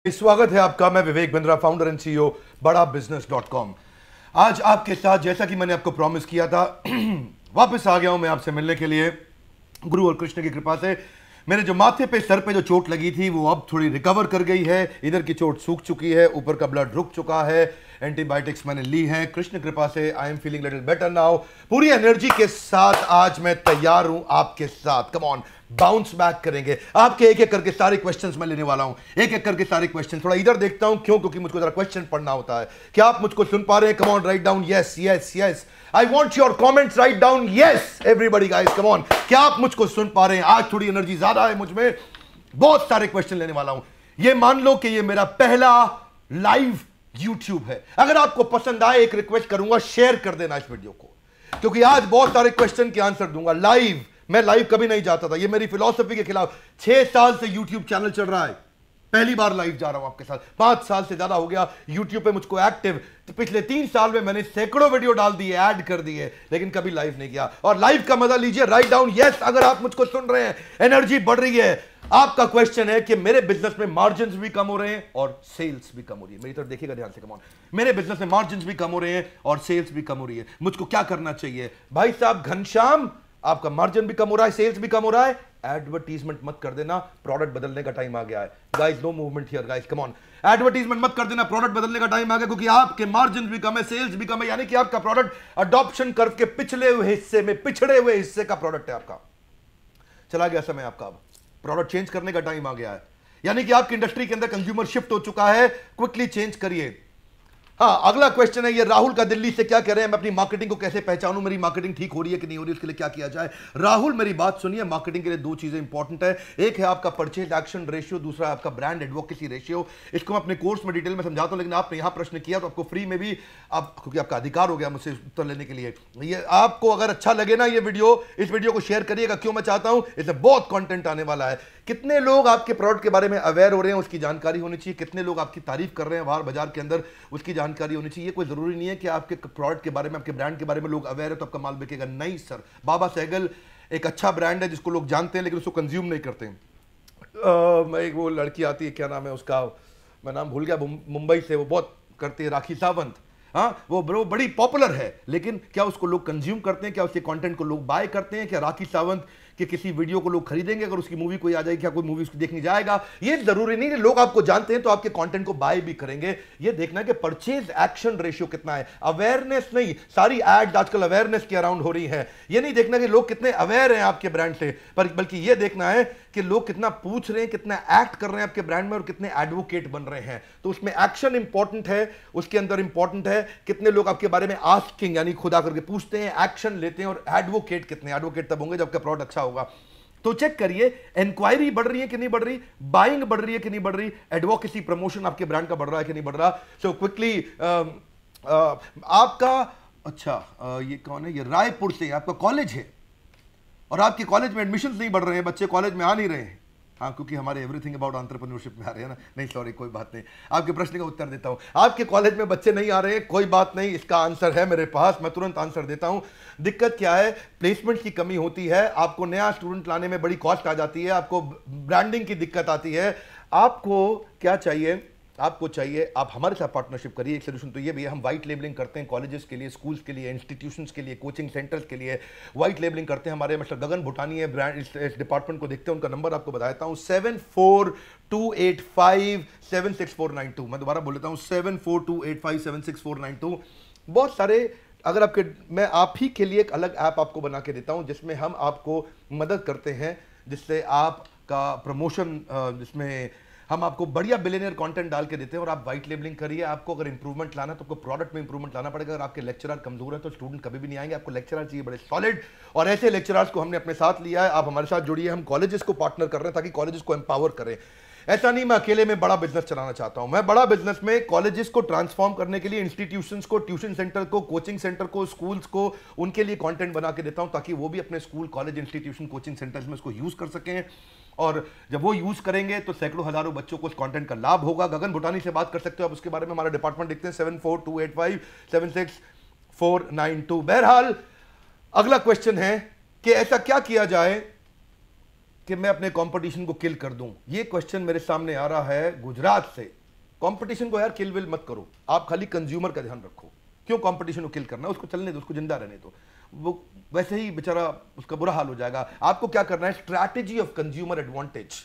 स्वागत है आपका। मैं Vivek Bindra, founder and CEO बड़ा बिजनेस .com। आज आपके साथ, जैसा कि मैंने आपको प्रॉमिस किया था, वापस आ गया हूं मैं आपसे मिलने के लिए। गुरु और कृष्ण की कृपा से मेरे जो माथे पे, सर पे जो चोट लगी थी वो अब थोड़ी रिकवर कर गई है। इधर की चोट सूख चुकी है, ऊपर का ब्लड रुक चुका है, एंटीबायोटिक्स मैंने ली हैं। कृष्ण कृपा से I am feeling little better now. पूरी एनर्जी के साथ आज मैं तैयार हूं आपके साथ। कम ऑन, बाउंस बैक करेंगे। आपके एक एक करके सारे क्वेश्चंस मैं लेने वाला हूं, एक एक करके सारे क्वेश्चंस। थोड़ा इधर देखता हूं, क्यों? क्योंकि मुझको जरा क्वेश्चन पढ़ना होता है। क्या आप मुझको सुन पा रहे हैं? Come on, write down yes yes yes. I want your comments, write down yes everybody guys, come on. क्या आप मुझको सुन पा रहे हैं? आज थोड़ी एनर्जी ज्यादा है मुझ में, बहुत सारे क्वेश्चन लेने वाला हूं। ये मान लो कि ये मेरा पहला लाइव YouTube है। अगर आपको पसंद आए, एक रिक्वेस्ट करूंगा, शेयर कर देना इस वीडियो को, क्योंकि आज बहुत सारे क्वेश्चन के आंसर दूंगा लाइव। मैं लाइव कभी नहीं जाता था, ये मेरी फिलॉसफी के खिलाफ। 6 साल से YouTube चैनल चल रहा है, पहली बार लाइव जा रहा हूं आपके साथ। 5 साल से ज्यादा हो गया YouTube पे मुझको एक्टिव। तो पिछले 3 साल में मैंने सैकड़ों वीडियो डाल दिए, ऐड कर दिए, लेकिन कभी लाइव नहीं किया। और लाइव का मजा लीजिए, राइट डाउन यस अगर आप मुझको सुन रहे हैं। एनर्जी बढ़ रही है। आपका क्वेश्चन है कि मेरे बिजनेस में मार्जिन्स भी कम हो रहे हैं और सेल्स भी कम हो रही है। मेरी तरफ देखिएगा ध्यान से, कम ऑन। मेरे बिजनेस में मार्जिन्स भी कम हो रहे हैं और सेल्स भी कम हो रही है। मुझको क्या करना चाहिए? भाई साहब घनश्याम, आपका मार्जिन भी कम हो रहा है, सेल्स भी कम हो रहा है, एडवर्टीजमेंट मत कर देना, प्रोडक्ट बदलने का टाइम आ गया है। Guys no movement here guys, come on. Advertisement मत कर देना, प्रोडक्ट बदलने का टाइम आ गया, क्योंकि आपके मार्जिन भी कम है, सेल्स भी कम है। यानी कि आपका प्रोडक्ट अडॉप्शन कर्व के पिछले हुए हिस्से में, पिछड़े हुए हिस्से का प्रोडक्ट है आपका। चला गया समय आपका, अब प्रोडक्ट चेंज करने का टाइम आ गया है। यानी कि आपकी इंडस्ट्री के अंदर कंज्यूमर शिफ्ट हो चुका है, क्विकली चेंज करिए। हाँ, अगला क्वेश्चन है ये राहुल का, दिल्ली से। क्या कह रहे हैं? मैं अपनी मार्केटिंग को कैसे पहचानूं? मेरी मार्केटिंग ठीक हो रही है कि नहीं हो रही, उसके लिए क्या किया जाए? राहुल मेरी बात सुनिए, मार्केटिंग के लिए 2 चीजें इंपॉर्टेंट है। एक है आपका परचेज एक्शन रेशियो, दूसरा है आपका ब्रांड एडवोकेसी रेशियो। इसको मैं अपने कोर्स में डिटेल में समझाता हूं, लेकिन आपने यहां प्रश्न किया तो आपको फ्री में भी, आप, क्योंकि आपका अधिकार हो गया मुझसे उत्तर लेने के लिए। ये आपको अगर अच्छा लगे ना ये वीडियो, इस वीडियो को शेयर करिएगा। क्यों मैं चाहता हूं? इसमें बहुत कंटेंट आने वाला है। कितने लोग आपके प्रोडक्ट के बारे में अवेयर हो रहे हैं, उसकी जानकारी होनी चाहिए। कितने लोग आपकी तारीफ कर रहे हैं बाहर बाजार के अंदर, उसकी जानकारी होनी चाहिए। कोई जरूरी नहीं है कि आपके प्रोडक्ट के बारे में, आपके ब्रांड के बारे में लोग अवेयर है तो आपका माल बिकेगा। नहीं सर, बाबा सहगल एक अच्छा ब्रांड है जिसको लोग जानते हैं, लेकिन उसको कंज्यूम नहीं करते हैं। एक वो लड़की आती है, क्या नाम है उसका, मैं नाम भूल गया, मुंबई से, वो बहुत करती है, राखी सावंत। हाँ, वो बड़ी पॉपुलर है, लेकिन क्या उसको लोग कंज्यूम करते हैं? क्या उसके कंटेंट को लोग बाय करते हैं? क्या राखी सावंत कि किसी वीडियो को लोग खरीदेंगे अगर उसकी मूवी कोई आ जाएगी? क्या कोई मूवी उसकी देखने जाएगा? ये जरूरी नहीं है। लोग आपको जानते हैं तो आपके कंटेंट को बाय भी करेंगे। ये देखना है कि परचेज एक्शन रेशियो कितना है, अवेयरनेस नहीं। सारी एड्स आजकल अवेयरनेस के अराउंड हो रही है। ये नहीं देखना कि लोग कितने अवेयर हैं आपके ब्रांड से, बल्कि ये देखना है कि लोग कितना पूछ रहे हैं, कितना एक्ट कर रहे हैं आपके ब्रांड में और कितने एडवोकेट बन रहे हैं। तो उसमें एक्शन इंपॉर्टेंट है, उसके अंदर इंपॉर्टेंट है कितने लोग आपके बारे में आस्किंग यानी खुदा करके पूछते हैं, एक्शन लेते हैं, और एडवोकेट कितने। एडवोकेट तब होंगे जब आपका प्रोडक्ट अच्छा होगा। तो चेक करिए, इंक्वायरी बढ़ रही है कि नहीं बढ़ रही, बाइंग बढ़ रही है कि नहीं बढ़ रही, एडवोकेसी प्रमोशन आपके ब्रांड का बढ़ रहा है कि नहीं बढ़ रहा। सो क्विकली आपका, अच्छा ये कौन है? ये रायपुर से आपका कॉलेज है और आपके कॉलेज में एडमिशंस नहीं बढ़ रहे हैं, बच्चे कॉलेज में आ नहीं रहे हैं। हाँ, क्योंकि हमारे एवरीथिंग अबाउट एंटरप्रेन्योरशिप में आ रहे हैं ना। नहीं सॉरी, कोई बात नहीं, आपके प्रश्न का उत्तर देता हूं। आपके कॉलेज में बच्चे नहीं आ रहे हैं, कोई बात नहीं, इसका आंसर है मेरे पास, मैं तुरंत आंसर देता हूं। दिक्कत क्या है? प्लेसमेंट की कमी होती है, आपको नया स्टूडेंट लाने में बड़ी कॉस्ट आ जाती है, आपको ब्रांडिंग की दिक्कत आती है। आपको क्या चाहिए? आपको चाहिए आप हमारे साथ पार्टनरशिप करिए। एक सोल्यूशन तो ये भी है, हम वाइट लेबलिंग करते हैं कॉलेजेस के लिए, स्कूल्स के लिए, इंस्टीट्यूशंस के लिए, कोचिंग सेंटर्स के लिए वाइट लेबलिंग करते हैं। हमारे मिस्टर गगन भूटानी है, ब्रांड इस डिपार्टमेंट को देखते हैं। उनका नंबर आपको बताता हूँ, 7428576492। मैं दोबारा बोल देता हूँ, 7428576492। बहुत सारे, अगर आपके, मैं आप ही के लिए एक अलग ऐप आपको बना के देता हूँ जिसमें हम आपको मदद करते हैं, जिससे आपका प्रमोशन, जिसमें हम आपको बढ़िया बिलियनियर कंटेंट डाल के देते हैं और आप वाइट लेबलिंग करिए। आपको अगर इंप्रूवमेंट लाना है तो आपको प्रोडक्ट में इंप्रूवमेंट लाना पड़ेगा। अगर आपके लेक्चरर कमजोर है तो स्टूडेंट कभी भी नहीं आएंगे। आपको लेक्चरर चाहिए बड़े सॉलिड, और ऐसे लेक्चरर्स को हमने अपने साथ लिया है। आप हमारे साथ जुड़िए, हम कॉलेजेस को पार्टनर कर रहे हैं ताकि कॉलेजेस को एम्पावर करें। ऐसा नहीं मैं अकेले में बड़ा बिजनेस चलाना चाहता हूं। मैं बड़ा बिजनेस में कॉलेजेस को ट्रांसफॉर्म करने के लिए इंस्टीट्यूशंस को, ट्यूशन सेंटर को, कोचिंग सेंटर को, स्कूल्स को, उनके लिए कंटेंट बना के देता हूं ताकि वो भी अपने school, college, institution, coaching centres में उसको यूज कर सकें। और जब वो यूज करेंगे तो सैकड़ों हजारों बच्चों को उस कंटेंट का लाभ होगा। गगन भूटानी से बात कर सकते हो आप उसके बारे में, हमारा डिपार्टमेंट देखते हैं, 7428576492। बहरहाल अगला क्वेश्चन है कि ऐसा क्या किया जाए कि मैं अपने कंपटीशन को किल कर दूं? ये क्वेश्चन मेरे सामने आ रहा है गुजरात से। कंपटीशन को यार किल विल मत करो, आप खाली कंज्यूमर का ध्यान रखो। क्यों कंपटीशन को किल करना? उसको चलने दो, उसको जिंदा रहने दो, वो वैसे ही बेचारा उसका बुरा हाल हो जाएगा। आपको क्या करना है? स्ट्रैटेजी ऑफ कंज्यूमर एडवांटेज,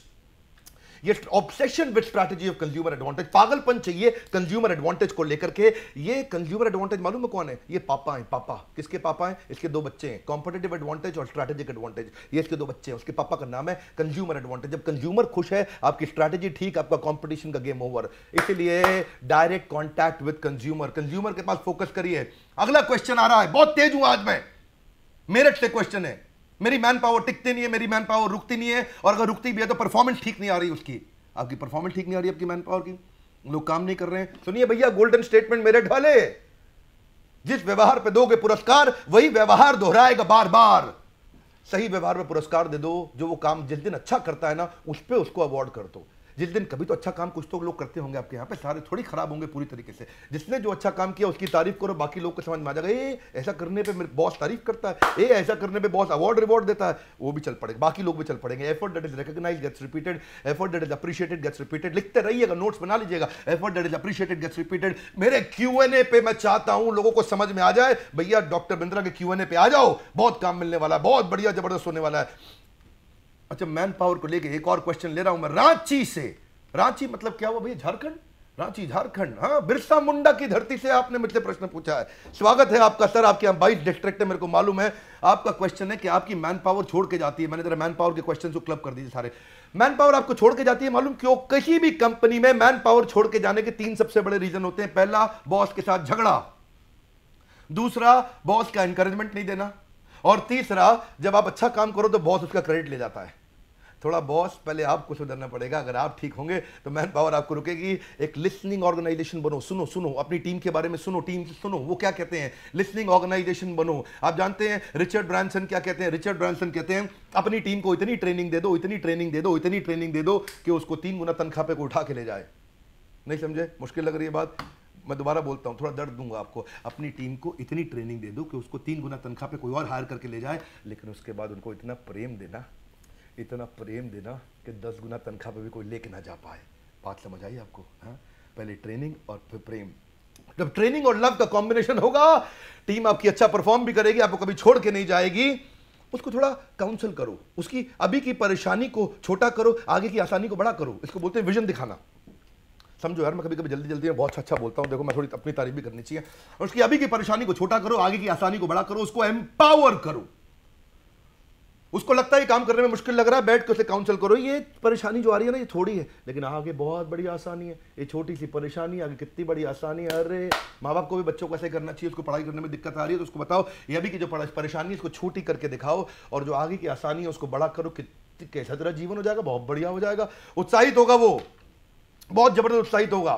ये obsession with strategy of consumer advantage, पागलपन चाहिए कंज्यूमर एडवांटेज को लेकर के। ये कंज्यूमर एडवांटेज मालूम है कौन है? ये पापा हैं। पापा किसके पापा हैं? इसके दो बच्चे हैं। कॉम्पिटिटिव एडवांटेज और स्ट्रैटेजिक एडवांटेज, ये इसके दो बच्चे हैं। उसके पापा का नाम है कंज्यूमर एडवांटेज। जब कंज्यूमर खुश है, आपकी स्ट्रैटेजी ठीक, आपका कॉम्पिटिशन का गेम ओवर। इसलिए direct contact with consumer, consumer के पास फोकस करिए। अगला क्वेश्चन आ रहा है, बहुत तेज हूं आज मैं, मेरठ से क्वेश्चन है। मेरी मैन पावर टिकती नहीं है, मेरी मैन पावर रुकती नहीं है, और अगर रुकती भी है तो परफॉर्मेंस ठीक नहीं आ रही उसकी। आपकी परफॉर्मेंस ठीक नहीं आ रही आपकी मैन पावर की, लोग काम नहीं कर रहे हैं। सुनिए भैया, गोल्डन स्टेटमेंट मेरे ढाले, जिस व्यवहार पे दोगे पुरस्कार, वही व्यवहार दोहराएगा बार बार। सही व्यवहार में पुरस्कार दे दो। जो वो काम जिस दिन अच्छा करता है ना, उस पे उसको अवार्ड कर दो। जिस दिन कभी तो अच्छा काम कुछ तो लोग करते होंगे आपके यहाँ पे, सारे थोड़ी खराब होंगे पूरी तरीके से। जिसने जो अच्छा काम किया उसकी तारीफ करो, बाकी लोग को समझ में आ जाएगा, ए ऐसा करने पे मेरे बॉस तारीफ करता है, ए ऐसा करने पे बॉस अवार्ड रिवॉर्ड देता है, वो भी चल पड़ेगा, बाकी लोग भी चल पड़ेंगे। Effort that is recognised gets repeated, effort that is appreciated gets repeated. लिखते रहिएगा, नोट्स बना लीजिएगा, effort that is appreciated gets repeated. मेरे Q&A पे मैं चाहता हूं लोगों को समझ में आ जाए, भैया डॉक्टर बिंद्रा के Q&A पे आ जाओ, बहुत काम मिलने वाला है, बहुत बढ़िया जबरदस्त होने वाला है। अच्छा, मैन पावर को लेके एक और क्वेश्चन ले रहा हूं मैं रांची से। रांची मतलब क्या हुआ भैया? झारखंड, रांची झारखंड। हाँ, बिरसा मुंडा की धरती से आपने मुझसे प्रश्न पूछा है। स्वागत है आपका सर, आपके यहाँ 22 डिस्ट्रिक्ट है, मेरे को मालूम है। आपका क्वेश्चन है कि आपकी मैन पावर छोड़ के जाती है। मैंने जरा मैन पावर के क्वेश्चन को क्लब कर दीजिए सारे। मैन पावर आपको छोड़ के जाती है, मालूम क्यों? किसी भी कंपनी में मैन पावर छोड़ के जाने के 3 सबसे बड़े रीजन होते हैं। पहला, बॉस के साथ झगड़ा, दूसरा, बॉस का एनकरेजमेंट नहीं देना, और तीसरा, जब आप अच्छा काम करो तो बॉस उसका क्रेडिट ले जाता है। थोड़ा बॉस पहले आपको सुधरना पड़ेगा। अगर आप ठीक होंगे तो मैन पावर आपको रुकेगी। एक लिसनिंग ऑर्गेनाइजेशन बनो, सुनो सुनो, अपनी टीम के बारे में सुनो, टीम से सुनो वो क्या कहते हैं, लिसनिंग ऑर्गेनाइजेशन बनो। आप जानते हैं रिचर्ड ब्रांसन क्या कहते हैं? रिचर्ड ब्रांसन कहते हैं अपनी टीम को इतनी ट्रेनिंग दे दो, इतनी ट्रेनिंग दे दो, इतनी ट्रेनिंग दे दो कि उसको 3 गुना तनख्वाह पे को उठा के ले जाए। नहीं समझे? मुश्किल लग रही है बात? मैं दोबारा बोलता हूं, थोड़ा दर्द दूंगा आपको। अपनी टीम को इतनी ट्रेनिंग दे दो कि उसको 3 गुना तनख्वाह पे कोई और हायर करके ले जाए, लेकिन उसके बाद उनको इतना प्रेम देना, इतना प्रेम देना कि 10 गुना तनख्वाह पे भी कोई लेके ना जा पाए। बात समझ आई आपको? हाँ, पहले ट्रेनिंग और फिर प्रेम। जब ट्रेनिंग और लव का कॉम्बिनेशन होगा, टीम आपकी अच्छा परफॉर्म भी करेगी, आपको कभी छोड़ के नहीं जाएगी। उसको थोड़ा काउंसल करो, उसकी अभी की परेशानी को छोटा करो, आगे की आसानी को बड़ा करो। इसको बोलते हैं विजन दिखाना। समझो यार, मैं कभी कभी जल्दी जल्दी में बहुत अच्छा बोलता हूं, देखो मैं थोड़ी अपनी तारीफ भी करनी चाहिए। और उसकी अभी की परेशानी को छोटा करो, आगे की आसानी को बड़ा करो, उसको एम्पावर करो। उसको लगता है काम करने में मुश्किल लग रहा है, बैठ के उसे काउंसल करो, ये परेशानी जो आ रही है ना, ये थोड़ी है, लेकिन आगे बहुत बड़ी आसानी है। ये छोटी सी परेशानी आगे कितनी बड़ी आसानी है। अरे माँ बाप को भी बच्चों को ऐसे करना चाहिए। उसको पढ़ाई करने में दिक्कत आ रही है तो उसको बताओ ये अभी की जो परेशानी है इसको छोटी करके दिखाओ, और जो आगे की आसानी है उसको बड़ा करो। कैसा तेरा जीवन हो जाएगा, बहुत बढ़िया हो जाएगा। उत्साहित होगा वो, बहुत जबरदस्त उत्साहित होगा।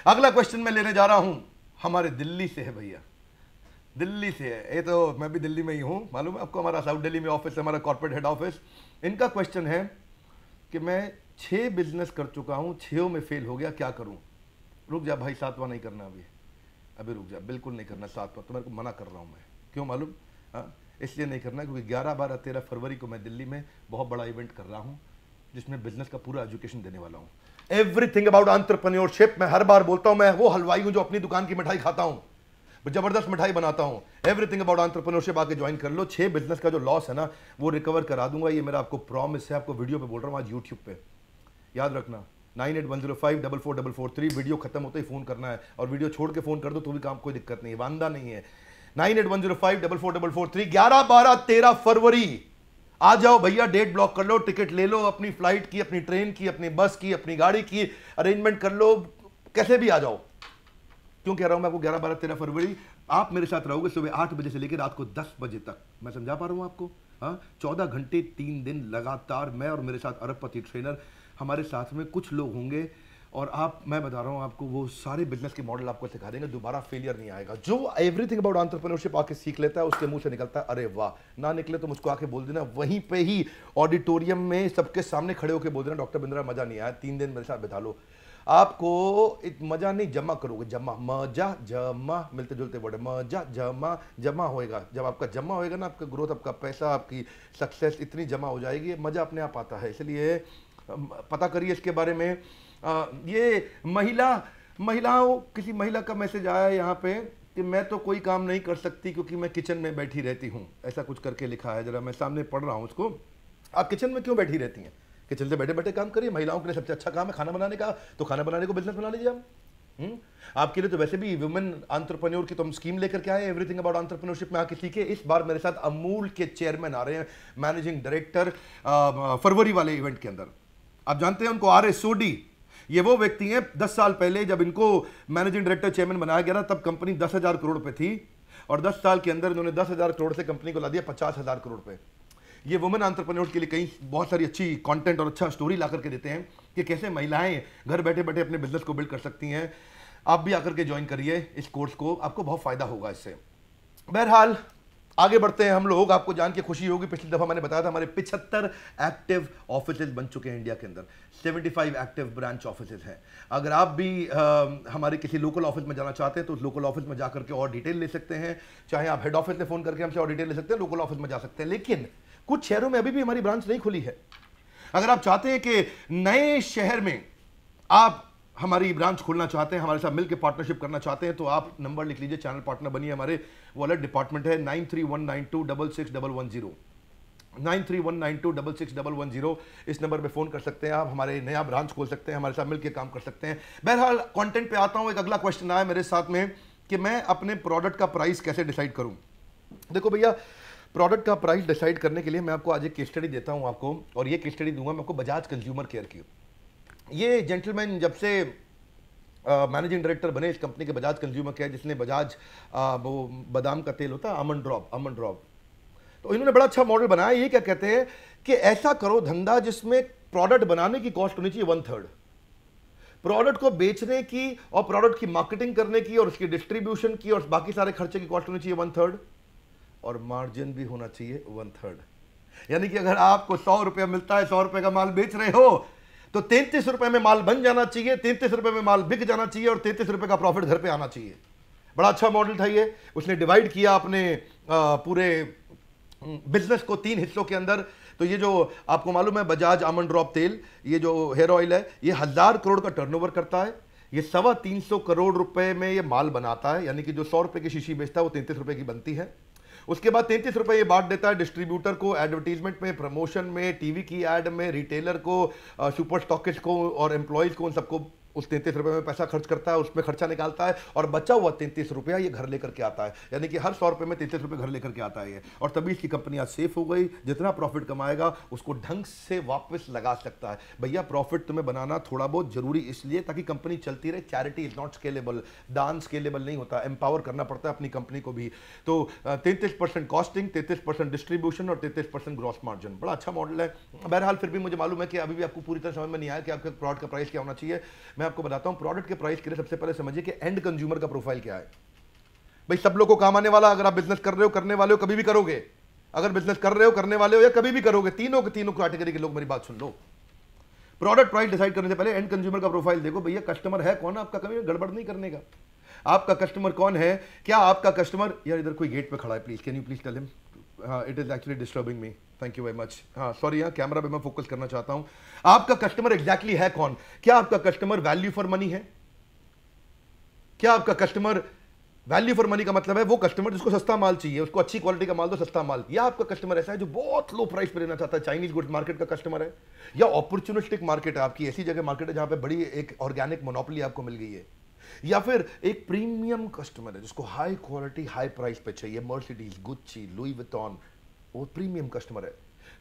अगला क्वेश्चन मैं लेने जा रहा हूं, हमारे दिल्ली से है भैया, दिल्ली से है। ये तो मैं भी दिल्ली में ही हूँ, मालूम है आपको, हमारा साउथ दिल्ली में ऑफिस है, हमारा कॉर्पोरेट हेड ऑफिस। इनका क्वेश्चन है कि मैं 6 बिजनेस कर चुका हूँ, 6 में फेल हो गया, क्या करूँ? रुक जा भाई, 7वां नहीं करना अभी रुक जा, बिल्कुल नहीं करना 7वां, तो मेरे को मना कर रहा हूँ मैं। क्यों मालूम? हाँ, इसलिए नहीं करना क्योंकि 11, 12, 13 फरवरी को मैं दिल्ली में बहुत बड़ा इवेंट कर रहा हूँ जिसमें बिजनेस का पूरा एजुकेशन देने वाला हूँ। Everything about entrepreneurship. मैं हर बार बोलता हूँ, मैं वो हलवाई हूँ जो अपनी दुकान की मिठाई खाता हूँ, जबरदस्त मिठाई बनाता हूँ। एवरीथिंग अबाउट एंटरप्रेन्योरशिप आके ज्वाइन कर लो। 6 बिजनेस का जो लॉस है ना, वो रिकवर करा दूंगा, ये मेरा आपको प्रॉमिस है। आपको वीडियो पे बोल रहा हूँ आज यूट्यूब पे, याद रखना। 9810544443, वीडियो खत्म होते ही फोन करना है, और वीडियो छोड़ के फोन कर दो तो भी काम, कोई दिक्कत नहीं है, वांदा नहीं है। 9810544443, 11, 12, 13 फरवरी आ जाओ भैया, डेट ब्लॉक कर लो, टिकट ले लो, अपनी फ्लाइट की, अपनी ट्रेन की, अपनी बस की, अपनी गाड़ी की अरेंजमेंट कर लो, कैसे भी आ जाओ। क्यों कह रहा हूं मैं आपको 11, 12, 13 फरवरी? आप मेरे साथ रहोगे सुबह 8 बजे से लेकर रात को 10 बजे तक। मैं समझा पा रहा हूं आपको? हाँ, 14 घंटे 3 दिन लगातार मैं और मेरे साथ अरबपति ट्रेनर, हमारे साथ में कुछ लोग होंगे और आप, मैं बता रहा हूँ आपको, वो सारे बिजनेस के मॉडल आपको सिखा देंगे, दोबारा फेलियर नहीं आएगा। जो एवरीथिंग अबाउट एंटरप्रेन्योरशिप आके सीख लेता है उसके मुंह से निकलता है अरे वाह, ना निकले तो मुझको आके बोल देना, वहीं पे ही ऑडिटोरियम में सबके सामने खड़े होकर बोल देना डॉक्टर बिंद्रा मजा नहीं आया, 3 दिन मेरे साथ बिता लो। आपको मजा नहीं, जमा करोगे, जमा, मजा जमा, मिलते जुलते वर्ड, मजा जमा, जमा होएगा। जब आपका जमा होएगा ना, आपका ग्रोथ, आपका पैसा, आपकी सक्सेस इतनी जमा हो जाएगी, मजा अपने आप आता है। इसलिए पता करिए इसके बारे में। ये महिलाओं, किसी महिला का मैसेज आया यहाँ पे कि मैं तो कोई काम नहीं कर सकती क्योंकि मैं किचन में बैठी रहती हूँ, ऐसा कुछ करके लिखा है। जरा मैं सामने पढ़ रहा हूँ उसको। आप किचन में क्यों बैठी रहती हैं? किचन से बैठे बैठे काम करिए। महिलाओं के लिए सबसे अच्छा काम है खाना बनाने का, तो खाना बनाने को बिजनेस बना लीजिए आप। आपके लिए तो वैसे भी वुमेन एंटरप्रेन्योर की तो हम स्कीम लेकर के आए, एवरीथिंग अबाउट एंटरप्रेन्योरशिप में आके सीखे। इस बार मेरे साथ अमूल के चेयरमैन आ रहे हैं, मैनेजिंग डायरेक्टर, फरवरी वाले इवेंट के अंदर। आप जानते हैं उनको, RS सोडी। ये वो व्यक्ति हैं, 10 साल पहले जब इनको मैनेजिंग डायरेक्टर चेयरमैन बनाया गया था, तब कंपनी 10,000 करोड़ पे थी, और 10 साल के अंदर इन्होंने 10,000 करोड़ से कंपनी को ला दिया 50,000 करोड़ पे। ये वुमेन एंटरप्रेन्योर्स के लिए कई बहुत सारी अच्छी कंटेंट और अच्छा स्टोरी ला करके देते हैं कि कैसे महिलाएं घर बैठे बैठे अपने बिजनेस को बिल्ड कर सकती हैं। आप भी आकर के ज्वाइन करिए इस कोर्स को, आपको बहुत फायदा होगा इससे। बहरहाल आगे बढ़ते हैं हम लोग। आपको जान के खुशी होगी, पिछली दफा मैंने बताया था हमारे 75 एक्टिव ऑफिसेज बन चुके हैं इंडिया के अंदर, 75 एक्टिव ब्रांच ऑफिसेज हैं। अगर आप भी हमारे किसी लोकल ऑफिस में जाना चाहते हैं तो उस लोकल ऑफिस में जाकर के और डिटेल ले सकते हैं, चाहे आप हेड ऑफिस में फोन करके हमसे और डिटेल ले सकते हैं, लोकल ऑफिस में जा सकते हैं। लेकिन कुछ शहरों में अभी भी हमारी ब्रांच नहीं खुली है। अगर आप चाहते हैं कि नए शहर में आप हमारी ब्रांच खोलना चाहते हैं, हमारे साथ मिलकर पार्टनरशिप करना चाहते हैं, तो आप नंबर लिख लीजिए, चैनल पार्टनर बनिए। हमारे वॉलेट डिपार्टमेंट है 9319266110, 9319266110। इस नंबर पे फोन कर सकते हैं आप, हमारे नया ब्रांच खोल सकते हैं, हमारे साथ मिलकर काम कर सकते हैं। बहरहाल कंटेंट पे आता हूं। एक अगला क्वेश्चन आया मेरे साथ में कि मैं अपने प्रोडक्ट का प्राइस कैसे डिसाइड करूं। देखो भैया, प्रोडक्ट का प्राइस डिसाइड करने के लिए मैं आपको आज एक केस स्टडी देता हूं आपको, और ये केस स्टडी दूंगा मैं आपको बजाज कंज्यूमर केयर की। ये जेंटलमैन जब से मैनेजिंग डायरेक्टर बने इस कंपनी के, बजाज कंज्यूमर केयर, जिसने बजाज वो बादाम का तेल होता है आमंड ड्रॉप, तो इन्होंने बड़ा अच्छा मॉडल बनाया। ये क्या कहते हैं कि ऐसा करो धंधा जिसमें प्रोडक्ट बनाने की कॉस्ट होनी चाहिए 1/3, प्रोडक्ट को बेचने की और प्रोडक्ट की मार्केटिंग करने की और उसकी डिस्ट्रीब्यूशन की और बाकी सारे खर्चे की कॉस्ट होनी चाहिए 1/3, और मार्जिन भी होना चाहिए 1/3। यानी कि अगर आपको 100 रुपया मिलता है, 100 रुपए का माल बेच रहे हो, तो 33 रुपए में माल बन जाना चाहिए, 33 रुपए में माल बिक जाना चाहिए, और 33 रुपए का प्रॉफिट घर पे आना चाहिए। बड़ा अच्छा मॉडल था ये। उसने डिवाइड किया अपने पूरे बिजनेस को 3 हिस्सों के अंदर। तो ये जो आपको मालूम है बजाज आमंड ड्रॉप तेल, ये जो हेयर ऑयल है, ये 1000 करोड़ का टर्नओवर करता है। ये 325 करोड़ रुपए में ये माल बनाता है, यानी कि जो 100 रुपए की शीशी बेचता है वो 33 रुपए की बनती है। उसके बाद 33 रुपए ये बांट देता है डिस्ट्रीब्यूटर को, एडवर्टीजमेंट में, प्रमोशन में, टीवी की एड में, रिटेलर को, सुपर स्टॉकिस्ट को और एम्प्लॉयज को, उन सबको उस 33 रुपए में पैसा खर्च करता है, उसमें खर्चा निकालता है, और बचा हुआ 33 रुपया ये घर लेकर के आता है। यानी कि हर 100 रुपए में 33 रुपए घर लेकर के आता है ये। और तभी इसकी कंपनी आज सेफ हो गई। जितना प्रॉफिट कमाएगा उसको ढंग से वापस लगा सकता है। भैया प्रॉफिट तुम्हें बनाना थोड़ा बहुत जरूरी इसलिए ताकि कंपनी चलती रहे। चैरिटी इज नॉट स्केलेबल, दान स्केलेबल नहीं होता, एम्पावर करना पड़ता है अपनी कंपनी को भी। तो 33% कॉस्टिंग, 33% डिस्ट्रीब्यूशन और 33% ग्रॉस मार्जिन, बड़ा अच्छा मॉडल है। बहरहाल फिर भी मुझे मालूम है कि अभी भी आपको पूरी तरह समझ में नहीं आया कि आपके प्रोडक्ट का प्राइस क्या होना चाहिए। मैं आपको बताता हूं। प्रोडक्ट के प्राइस के लिए सबसे पहले समझिए कि एंड कंज्यूमर का प्रोफाइल क्या है। भाई सब लोगों को काम आने वाला, अगर आप बिजनेस कर रहे हो, करने वाले हो, कभी भी करोगे, अगर बिजनेस कर रहे हो, करने वाले हो या कभी भी करोगे, तीनों के तीनों कैटेगरी के लोग मेरी बात सुन लो। प्रोडक्ट प्राइस डिसाइड करने से पहले एंड कंज्यूमर का प्रोफाइल देखो। भैया कस्टमर है कौन आपका, कभी गड़बड़ नहीं करने का। आपका कस्टमर कौन है? क्या आपका कस्टमर, यार इधर कोई गेट पे खड़ा है, please can you please tell him, हाँ it is actually disturbing me, thank you very much. हाँ सॉरी, यहाँ कैमरा पे मैं फोकस करना चाहता हूं। आपका कस्टमर एग्जैक्टली है कौन? क्या आपका कस्टमर वैल्यू फॉर मनी है? क्या आपका कस्टमर वैल्यू फॉर मनी का मतलब है वो कस्टमर जिसको सस्ता माल चाहिए, उसको अच्छी क्वालिटी का माल दो, सस्ता माल, या आपका कस्टमर ऐसा है जो बहुत लो प्राइस पे लेना चाहता है, चाइनीज गुड्स मार्केट का कस्टमर है, या अपॉर्चुनिस्टिक मार्केट है आपकी, ऐसी जगह मार्केट है जहां पे बड़ी एक ऑर्गेनिक मोनोपोली आपको मिल गई है, या फिर एक प्रीमियम कस्टमर है जिसको हाई क्वालिटी हाई प्राइस पे चाहिए, मर्सिडीज, गुच्ची, लुई विटॉन, वो प्रीमियम कस्टमर है।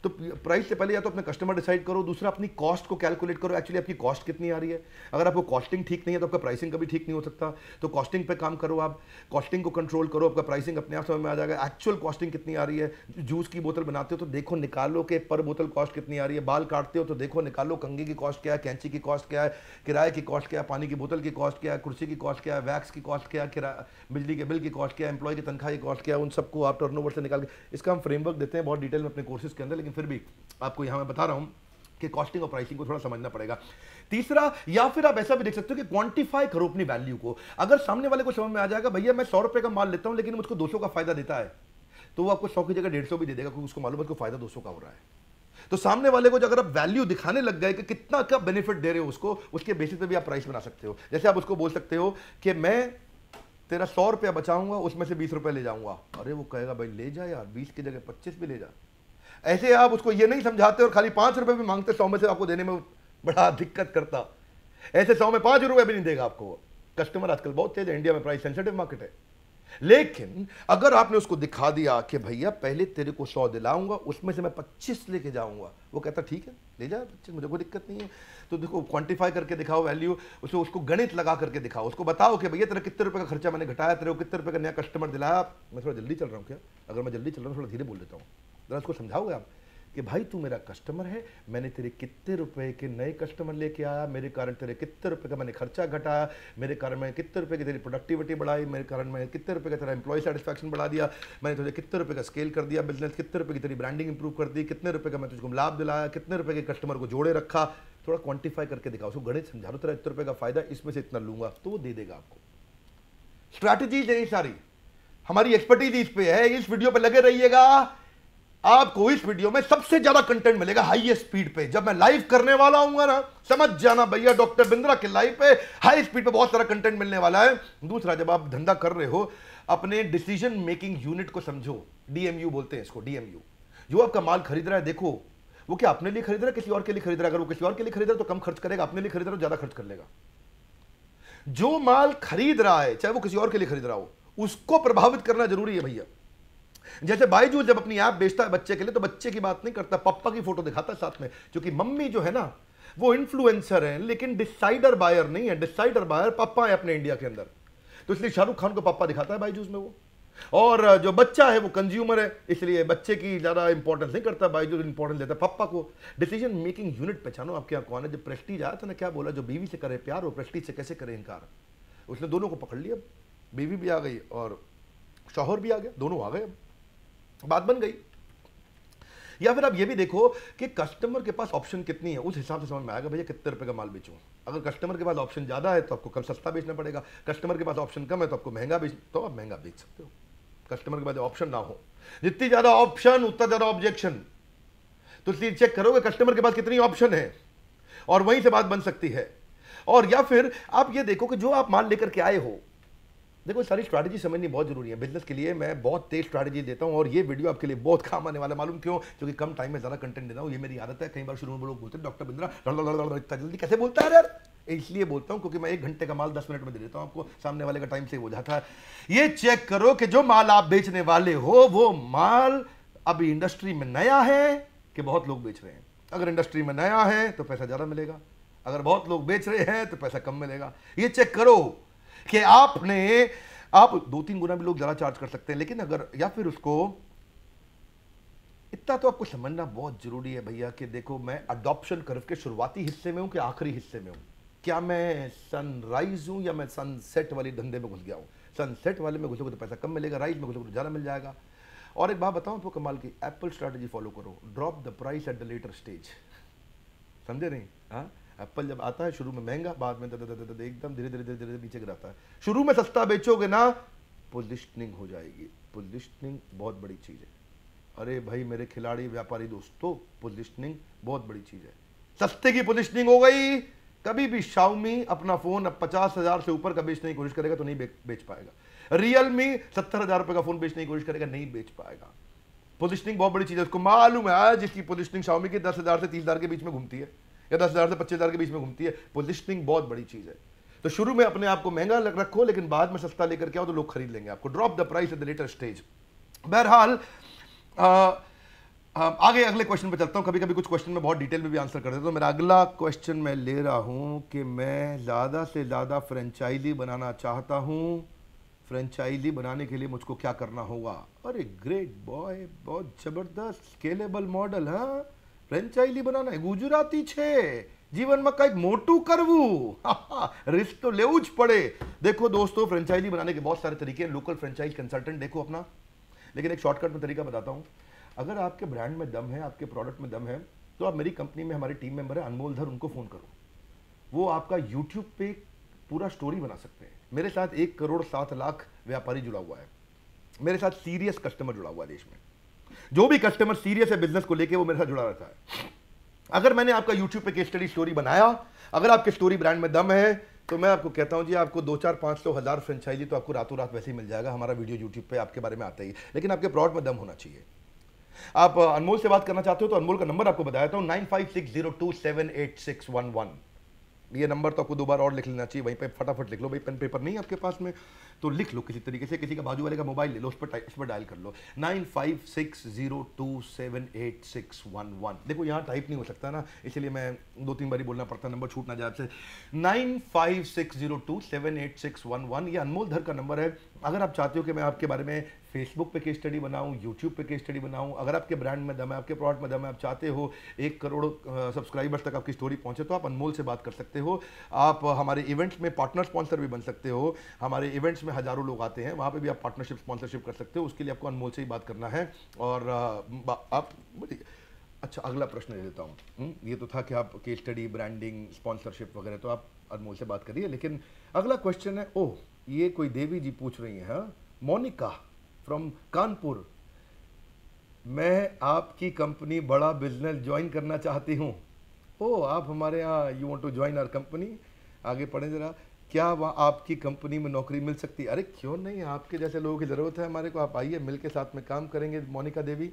तो प्राइस से पहले या तो अपने कस्टमर डिसाइड करो, दूसरा अपनी कॉस्ट को कैलकुलेट करो, एक्चुअली आपकी कॉस्ट कितनी आ रही है। अगर आपको कॉस्टिंग ठीक नहीं है तो आपका प्राइसिंग कभी ठीक नहीं हो सकता। तो कॉस्टिंग पे काम करो, आप कॉस्टिंग को कंट्रोल करो, आपका प्राइसिंग अपने आप समझ में आ जाएगा। एक्चुअल कॉस्टिंग कितनी आ रही है, जूस की बोतल बनाते हो तो देखो निकालो कि पर बोतल कॉस्ट कितनी आ रही है, बाल काटते हो तो देखो निकालो कंघी की कॉस्ट क्या है, कैंची की कॉस्ट क्या है, किराए की कॉस्ट क्या है, पानी की बोतल की कॉस्ट क्या है, कुर्सी की कॉस्ट क्या है, वैक्स की कॉस्ट क्या है, बिजली के बिल की कॉस्ट क्या है, एम्प्लॉय की तनख्वाह की कॉस्ट क्या है, उन सबको आप टर्नओवर से निकाल के, इसका हम फ्रेमवर्क देते हैं बहुत डिटेल में अपने कोर्सेज के अंदर, लेकिन फिर भी आपको यहाँ मैं बता रहा हूँ कि कॉस्टिंग और प्राइसिंग को थोड़ा समझना पड़ेगा। तीसरा, या फिर आप ऐसा भी देख सकते हो कि क्वांटिफाई करो अपनी वैल्यू को। अगर सामने वाले को समझ में आ जाएगा भैया मैं 100 रुपए का माल लेता हूं लेकिन मुझको 200 का फायदा देता है, तो वो आपको 100 की जगह 150 भी दे देगा, क्योंकि उसको मालूम है उसको फायदा 200 का हो रहा है। तो सामने वाले को जो अगर आप वैल्यू दिखाने लग गए कि कितना क्या बेनिफिट दे रहे हो उसको, उसके बेसिस पे भी आप प्राइस बना सकते हो। जैसे आप उसको बोल सकते हो कि मैं तेरा 100 रुपया बचाऊंगा, उसमें से 20 रुपए ले जाऊंगा। अरे वो कहेगा भाई ले जा यार, 20 की जगह 25 भी ले जा। ऐसे आप उसको ये नहीं समझाते और खाली 5 रुपए भी मांगते, 100 में से आपको देने में बड़ा दिक्कत करता। ऐसे 100 में 5 रुपए भी नहीं देगा आपको। कस्टमर आजकल बहुत तेज है, इंडिया में प्राइस सेंसिटिव मार्केट है। लेकिन अगर आपने उसको दिखा दिया कि भैया पहले तेरे को 100 दिलाऊंगा, उसमें से मैं 25 लेके जाऊंगा, वो कहता ठीक है ले जा 25, मुझे कोई दिक्कत नहीं है। तो देखो क्वांटिफाई करके दिखाओ वैल्यू, उसको गणित लगा करके दिखाओ, उसको बताओ कि भैया तेरा कितने रुपए का खर्चा मैंने घटाया, तेरे को कितने रुपए का नया कस्टमर दिलाया। मैं थोड़ा जल्दी चल रहा हूँ क्या? अगर मैं जल्दी चल रहा हूँ थोड़ा धीरे बोल देता हूँ, जरा उसको समझाओगे आप कि भाई तू मेरा कस्टमर है, मैंने तेरे कितने रुपए के नए कस्टमर लेके आया, मेरे कारण तेरे कितने रुपए का मैंने खर्चा घटाया, मेरे कारण मैंने कितने रुपए की तेरी प्रोडक्टिविटी बढ़ाई, मेरे कारण मैंने कितने रुपए का तेरा एम्प्लॉय सेटिस्फैक्शन बढ़ा दिया, मैंने तुझे कितने रुपए का स्केल कर दिया बिजनेस, कितने रुपए की तेरी ब्रांडिंग इंप्रूव कर दी, कितने रुपए का मैं तुझको लाभ दिलाया, कितने रुपए के कस्टमर को जोड़े रखा। थोड़ा क्वांटिफाई करके दिखाओ, उसको गणित समझा दो, तेरा इतने रुपए का फायदा, इसमें से इतना लूंगा, तो वो दे देगा आपको। स्ट्रैटेजीज है सारी, हमारी एक्सपर्टीज इस पे है। इस वीडियो पे लगे रहिएगा, आपको इस वीडियो में सबसे ज्यादा कंटेंट मिलेगा हाईएस्ट स्पीड पे। जब मैं लाइव करने वाला हूं ना, समझ जाना भैया डॉक्टर बिंद्रा के लाइव पे हाई स्पीड पे बहुत सारा कंटेंट मिलने वाला है। दूसरा, जब आप धंधा कर रहे हो अपने डिसीजन मेकिंग यूनिट को समझो, डीएमयू बोलते हैं इसको, डीएमयू। जो आपका माल खरीद रहा है, देखो वो क्या अपने लिए खरीद रहा है, किसी और के लिए खरीद रहा है। अगर वो किसी और के लिए खरीद रहा है तो कम खर्च करेगा, अपने लिए खरीद रहा है तो ज्यादा खर्च कर लेगा। जो माल खरीद रहा है, चाहे वो किसी और के लिए खरीद रहा हो, उसको प्रभावित करना जरूरी है भैया। जैसे बायजूस जब अपनी ऐप बेचता है बच्चे के लिए, तो बच्चे की बात नहीं करता, पापा की फोटो दिखाता है साथ में, क्योंकि मम्मी जो है ना वो इन्फ्लुएंसर है, लेकिन डिसाइडर बायर नहीं है। डिसाइडर बायर पापा है अपने इंडिया के अंदर, तो इसलिए शाहरुख खान को पापा दिखाता है बायजूस में वो। और जो बच्चा है वो कंज्यूमर है, इसलिए बच्चे की ज्यादा इंपॉर्टेंस नहीं करता बायजूस, इंपॉर्टेंस देता है पापा को। डिसीजन मेकिंग यूनिट पहचानो आपके यहाँ कौन है। जब प्रेस्टीज आया था ना, क्या बोला, जो बीवी से करे प्यार वो प्रेस्टीज से कैसे करे इनकार। उसने दोनों को पकड़ लिया, बीवी भी आ गई और शौहर भी आ गया, दोनों आ गए, बात बन गई। या फिर आप ये भी देखो कि कस्टमर के पास ऑप्शन कितनी है, उस हिसाब से समझ में आएगा भैया कितने रुपए का माल बेचूं। अगर कस्टमर के पास ऑप्शन ज्यादा है तो आपको कम सस्ता बेचना पड़ेगा, कस्टमर के पास ऑप्शन कम है तो आपको महंगा बेच, तो आप महंगा बेच सकते हो। कस्टमर के पास ऑप्शन ना हो, जितनी ज्यादा ऑप्शन उतना ज्यादा ऑब्जेक्शन। तो इसलिए चेक करोगे कस्टमर के पास कितनी ऑप्शन है और वहीं से बात बन सकती है। और या फिर आप ये देखो कि जो आप माल लेकर के आए हो, देखो सारी स्ट्रैटेजी समझनी बहुत जरूरी है बिजनेस के लिए। मैं बहुत तेज स्ट्रैटेजी देता हूं और ये वीडियो आपके लिए बहुत काम आने वाला है। मालूम क्यों? क्योंकि कम टाइम में ज्यादा कंटेंट देता हूं, ये मेरी आदत है। कई बार शुरू में लोग बोलते हैं डॉक्टर बिंद्रा इतना जल्दी कैसे बोलता है यार, इसलिए बोलता हूं क्योंकि मैं 1 घंटे का माल 10 मिनट में दे देता हूं आपको, सामने वाले का टाइम सेव हो जाता है। ये चेक करो कि जो माल आप बेचने वाले हो वो माल अभी इंडस्ट्री में नया है कि बहुत लोग बेच रहे हैं। अगर इंडस्ट्री में नया है तो पैसा ज्यादा मिलेगा, अगर बहुत लोग बेच रहे हैं तो पैसा कम मिलेगा। ये चेक करो कि आप 2-3 गुना भी लोग ज्यादा चार्ज कर सकते हैं, लेकिन अगर, या फिर उसको इतना तो आपको समझना बहुत जरूरी है भैया कि देखो मैं अडॉप्शन कर्व के शुरुआती हिस्से में हूं कि आखिरी हिस्से में हूं। क्या मैं सनराइज हूं या मैं सनसेट वाली धंधे में घुस गया हूं? सनसेट वाले में घुसोगे तो पैसा कम मिलेगा, राइज में घुसोगे तो ज्यादा मिल जाएगा। और एक बात बताऊं तो कमाल की, एप्पल स्ट्रैटेजी फॉलो करो, drop the price at the later stage. समझे नहीं? हाँ, एप्पल जब आता है शुरू में महंगा, बाद में एकदम धीरे धीरे धीरे धीरे नीचे गिराता है। शुरू में सस्ता बेचोगे ना, पोजिशनिंग हो जाएगी। पोजिशनिंग बहुत बड़ी चीज है। अरे भाई मेरे खिलाड़ी व्यापारी दोस्तों, पोजिशनिंग बहुत बड़ी चीज है। सस्ते की पोजिशनिंग हो गई, कभी भी शाओमी अपना फोन अब 50,000 से ऊपर का बेचने की कोशिश करेगा तो नहीं बेच पाएगा। रियलमी 70,000 रुपए का फोन बेचने की कोशिश करेगा, नहीं बेच पाएगा। पोजिशनिंग बहुत बड़ी चीज है, उसको मालूम है। जिसकी पोजिशनिंग शाओमी की 10,000 से 30,000 के बीच में घूमती है या 10,000 से 25,000 के बीच में घूमती है, पोजिशनिंग बहुत बड़ी चीज है। तो शुरू में अपने आप को महंगा रखो, लेकिन बाद में सस्ता लेकर के आओ तो लोग खरीद लेंगे आपको। Drop the price at the later stage. बहरहाल आगे अगले क्वेश्चन पे चलता हूँ। कभी कभी कुछ क्वेश्चन में बहुत डिटेल में भी आंसर कर देता हूँ। मेरा अगला क्वेश्चन मैं ले रहा हूँ कि मैं ज़्यादा से ज़्यादा फ्रेंचाइजी बनाना चाहता हूँ, फ्रेंचाइजी बनाने के लिए मुझको क्या करना होगा? अरे ग्रेट बॉय, बहुत ज़बरदस्त स्केलेबल मॉडल। हाँ, फ्रेंचाइजी बनाना है, गुजराती छे जीवन में कई मोटू करवू, रिस्क तो लेवू ज पड़े। देखो दोस्तों, फ्रेंचाइजी बनाने के बहुत सारे तरीके हैं। लोकल फ्रेंचाइज कंसल्टेंट देखो अपना, लेकिन एक शॉर्टकट में तरीका बताता हूँ। अगर आपके ब्रांड में दम है, आपके प्रोडक्ट में दम है, तो आप मेरी कंपनी में हमारे टीम मेंबर है अनमोल धर, उनको फोन करो। वो आपका यूट्यूब पे पूरा स्टोरी बना सकते हैं। मेरे साथ 1,07,00,000 व्यापारी जुड़ा हुआ है, मेरे साथ सीरियस कस्टमर जुड़ा हुआ है। देश में जो भी कस्टमर सीरियस है बिजनेस को लेके, वो मेरे साथ जुड़ा रहता है। अगर मैंने आपका यूट्यूब पे केस स्टडी स्टोरी बनाया, अगर आपके स्टोरी ब्रांड में दम है, तो मैं आपको कहता हूं जी, आपको 2, 4, 500, 1000 फ्रेंचाइजी तो आपको रातों रात वैसे ही मिल जाएगा। हमारा वीडियो यूट्यूब पे आपके बारे में आता ही, लेकिन आपके प्रोडक्ट में दम होना चाहिए। आप अनमोल से बात करना चाहते हो तो अनमोल का नंबर आपको बताया था, 9560278611। ये नंबर तो आपको 2 बार और लिख लेना चाहिए, वहीं पे फटाफट लिख लो भाई। पेन पेपर नहीं है आपके पास में तो लिख लो किसी तरीके से, किसी का बाजू वाले का मोबाइल ले लो, उस पर डायल कर लो 9560278611। देखो यहाँ टाइप नहीं हो सकता ना, इसलिए मैं 2-3 बार ही बोलना पड़ता, नंबर छूट ना जाए आपसे। 9560278611 ये अनमोल धर का नंबर है। अगर आप चाहते हो कि मैं आपके बारे में फेसबुक पे केस स्टडी बनाऊं, यूट्यूब पे केस स्टडी बनाऊं, अगर आपके ब्रांड में दम है, आपके प्रोडक्ट में दम है, आप चाहते हो 1 करोड़ सब्सक्राइबर्स तक आपकी स्टोरी पहुंचे, तो आप अनमोल से बात कर सकते हो। आप हमारे इवेंट्स में पार्टनर स्पॉन्सर भी बन सकते हो। हमारे इवेंट्स में हजारों लोग आते हैं, वहां पे भी आप पार्टनरशिप स्पॉन्सरशिप कर सकते हो। उसके लिए आपको अनमोल से ही बात करना है। और आप अच्छा, अगला प्रश्न ले लेता हूँ। ये तो था कि आप केस स्टडी, ब्रांडिंग, स्पॉन्सरशिप वगैरह तो आप अनमोल से बात करिए, लेकिन अगला क्वेश्चन है, ओह ये कोई देवी जी पूछ रही हैं, मोनिका फ्रॉम कानपुर, मैं आपकी कंपनी बड़ा बिजनेस ज्वाइन करना चाहती हूँ। ओह, आप हमारे यहाँ, you want to join our company? आगे पढ़ें जरा, क्या वहाँ आपकी कंपनी में नौकरी मिल सकती है? अरे क्यों नहीं, आपके जैसे लोगों की ज़रूरत है हमारे को, आप आइए, मिलके साथ में काम करेंगे। मोनिका देवी,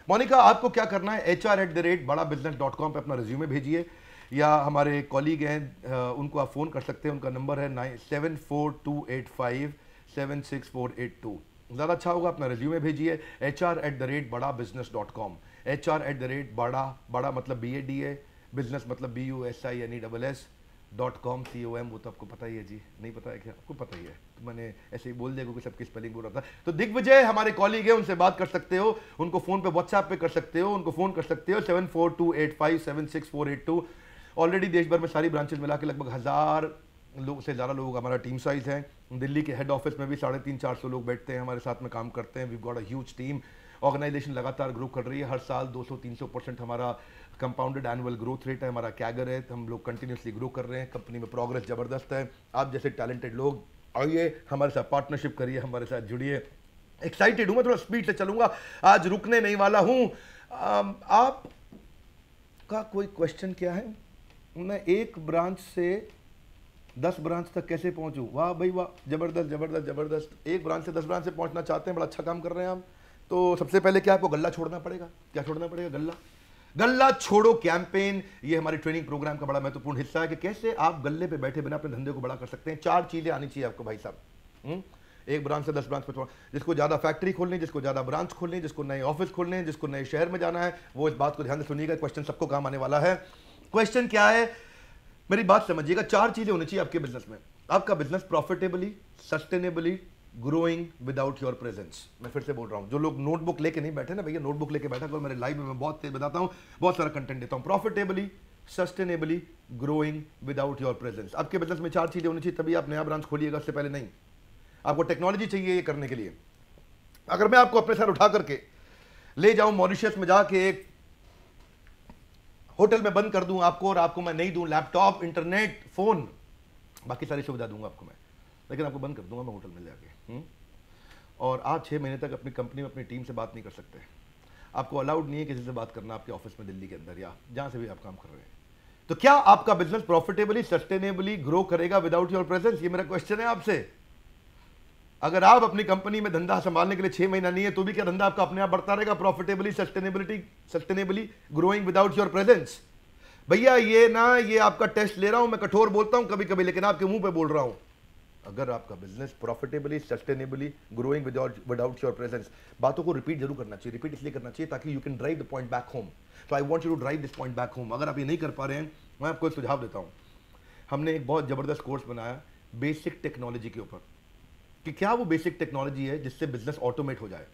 मोनिका आपको क्या करना है, HR@badabusiness.com पे अपना रिज्यूमे भेजिए, या हमारे कॉलीग हैं उनको आप फ़ोन कर सकते हैं। उनका नंबर है 7428576482। ज़्यादा अच्छा होगा, अपना रिज्यूमे भेजिए HR@badabusiness.com। HR@bada मतलब BADA, बिजनेस मतलब BUSINESS.com COM। वो तो आपको पता ही है जी, नहीं पता है क्या? आपको पता ही है, तो मैंने ऐसे ही बोल दिया क्योंकि सबकी स्पेलिंग बोल रहा था। तो दिग्विजय हमारे कॉलीग है, उनसे बात कर सकते हो, उनको फ़ोन पे व्हाट्सएप पे कर सकते हो, उनको फ़ोन कर सकते हो 7428576482। ऑलरेडी देश भर में सारी ब्रांचेज मिला के लगभग 1000 लोग से ज़्यादा लोग हमारा टीम साइज है। दिल्ली के हेड ऑफिस में भी 350-400 लोग बैठते हैं, हमारे साथ में काम करते हैं। We got a huge team. Organisation लगातार ग्रो कर रही है, हर साल 200-300% हमारा कंपाउंडेड एनुअल ग्रोथ रेट है, हमारा कैगर है। हम लोग कंटिन्यूसली ग्रो कर रहे हैं, कंपनी में प्रोग्रेस ज़बरदस्त है। आप जैसे टैलेंटेड लोग आइए, हमारे साथ पार्टनरशिप करिए, हमारे साथ जुड़िए। एक्साइटेड हूँ मैं, थोड़ा स्पीड से चलूँगा, आज रुकने नहीं वाला हूँ। आप का कोई क्वेश्चन क्या है? मैं 1 ब्रांच से 10 ब्रांच तक कैसे पहुंचूं? वाह भाई वाह, जबरदस्त जबरदस्त जबरदस्त। 1 ब्रांच से 10 ब्रांच से पहुंचना चाहते हैं, बड़ा अच्छा काम कर रहे हैं आप। तो सबसे पहले क्या आपको गल्ला छोड़ना पड़ेगा। क्या छोड़ना पड़ेगा? गल्ला। गल्ला छोड़ो कैंपेन, ये हमारी ट्रेनिंग प्रोग्राम का बड़ा महत्वपूर्ण हिस्सा है कि कैसे आप गल्ले पे बैठे बिना अपने धंधे को बड़ा कर सकते हैं। 4 चीजें आनी चाहिए आपको भाई साहब। 1 ब्रांच से 10 ब्रांच पे, जिसको ज्यादा फैक्ट्री खोलनी, जिसको ज्यादा ब्रांच खोलनी, जिसको नए ऑफिस खोलने, जिसको नए शहर में जाना है, वो इस बात को ध्यान से सुनिएगा। क्वेश्चन सबको काम आने वाला है। क्वेश्चन क्या है, मेरी बात समझिएगा। 4 चीजें होनी चाहिए आपके बिजनेस में। आपका business profitably, sustainably growing without your presence. मैं फिर से बोल रहा हूं, जो लोग नोटबुक लेके नहीं बैठे ना भैया, नोटबुक लेके बैठा करो, मेरे लाइव में मैं बहुत तेज बताता हूं, बहुत सारा कंटेंट देता हूं। Profitably, sustainably growing without your presence. आपके बिजनेस में 4 चीजें होनी चाहिए, तभी आप नया ब्रांच खोलिएगा, उससे पहले नहीं। आपको टेक्नोलॉजी चाहिए ये करने के लिए। अगर मैं आपको अपने साथ उठा करके ले जाऊं मॉरिशस में, जाके एक होटल में बंद कर दूं आपको, और आपको मैं नहीं दूं लैपटॉप, इंटरनेट, फोन, बाकी सारी सुविधा दूंगा आपको मैं, लेकिन आपको बंद कर दूंगा मैं होटल में जाके। और आप 6 महीने तक अपनी कंपनी में अपनी टीम से बात नहीं कर सकते। आपको अलाउड नहीं है किसी से बात करना आपके ऑफिस में, दिल्ली के अंदर या जहां से भी आप काम कर रहे हैं। तो क्या आपका बिजनेस प्रॉफिटेबली, सस्टेनेबली ग्रो करेगा विदाउट योर प्रेजेंस? ये मेरा क्वेश्चन है आपसे। अगर आप अपनी कंपनी में धंधा संभालने के लिए 6 महीना नहीं है, तो भी क्या धंधा आपका अपने आप बढ़ता रहेगा? Profitably, sustainably growing without your presence. भैया ये आपका टेस्ट ले रहा हूं मैं, कठोर बोलता हूं कभी कभी, लेकिन आपके मुंह पे बोल रहा हूं। अगर आपका business profitably sustainably growing without your presence, बातों को रिपीट जरूर करना चाहिए। रिपीट इसलिए करना चाहिए ताकि you can drive the point back home. तो I want you to drive this point back home. अगर आप ये नहीं कर पा रहे हैं, मैं आपको एक सुझाव देता हूँ। हमने एक बहुत ज़बरदस्त कोर्स बनाया बेसिक टेक्नोलॉजी के ऊपर, कि क्या वो बेसिक टेक्नोलॉजी है जिससे बिजनेस ऑटोमेट हो जाए।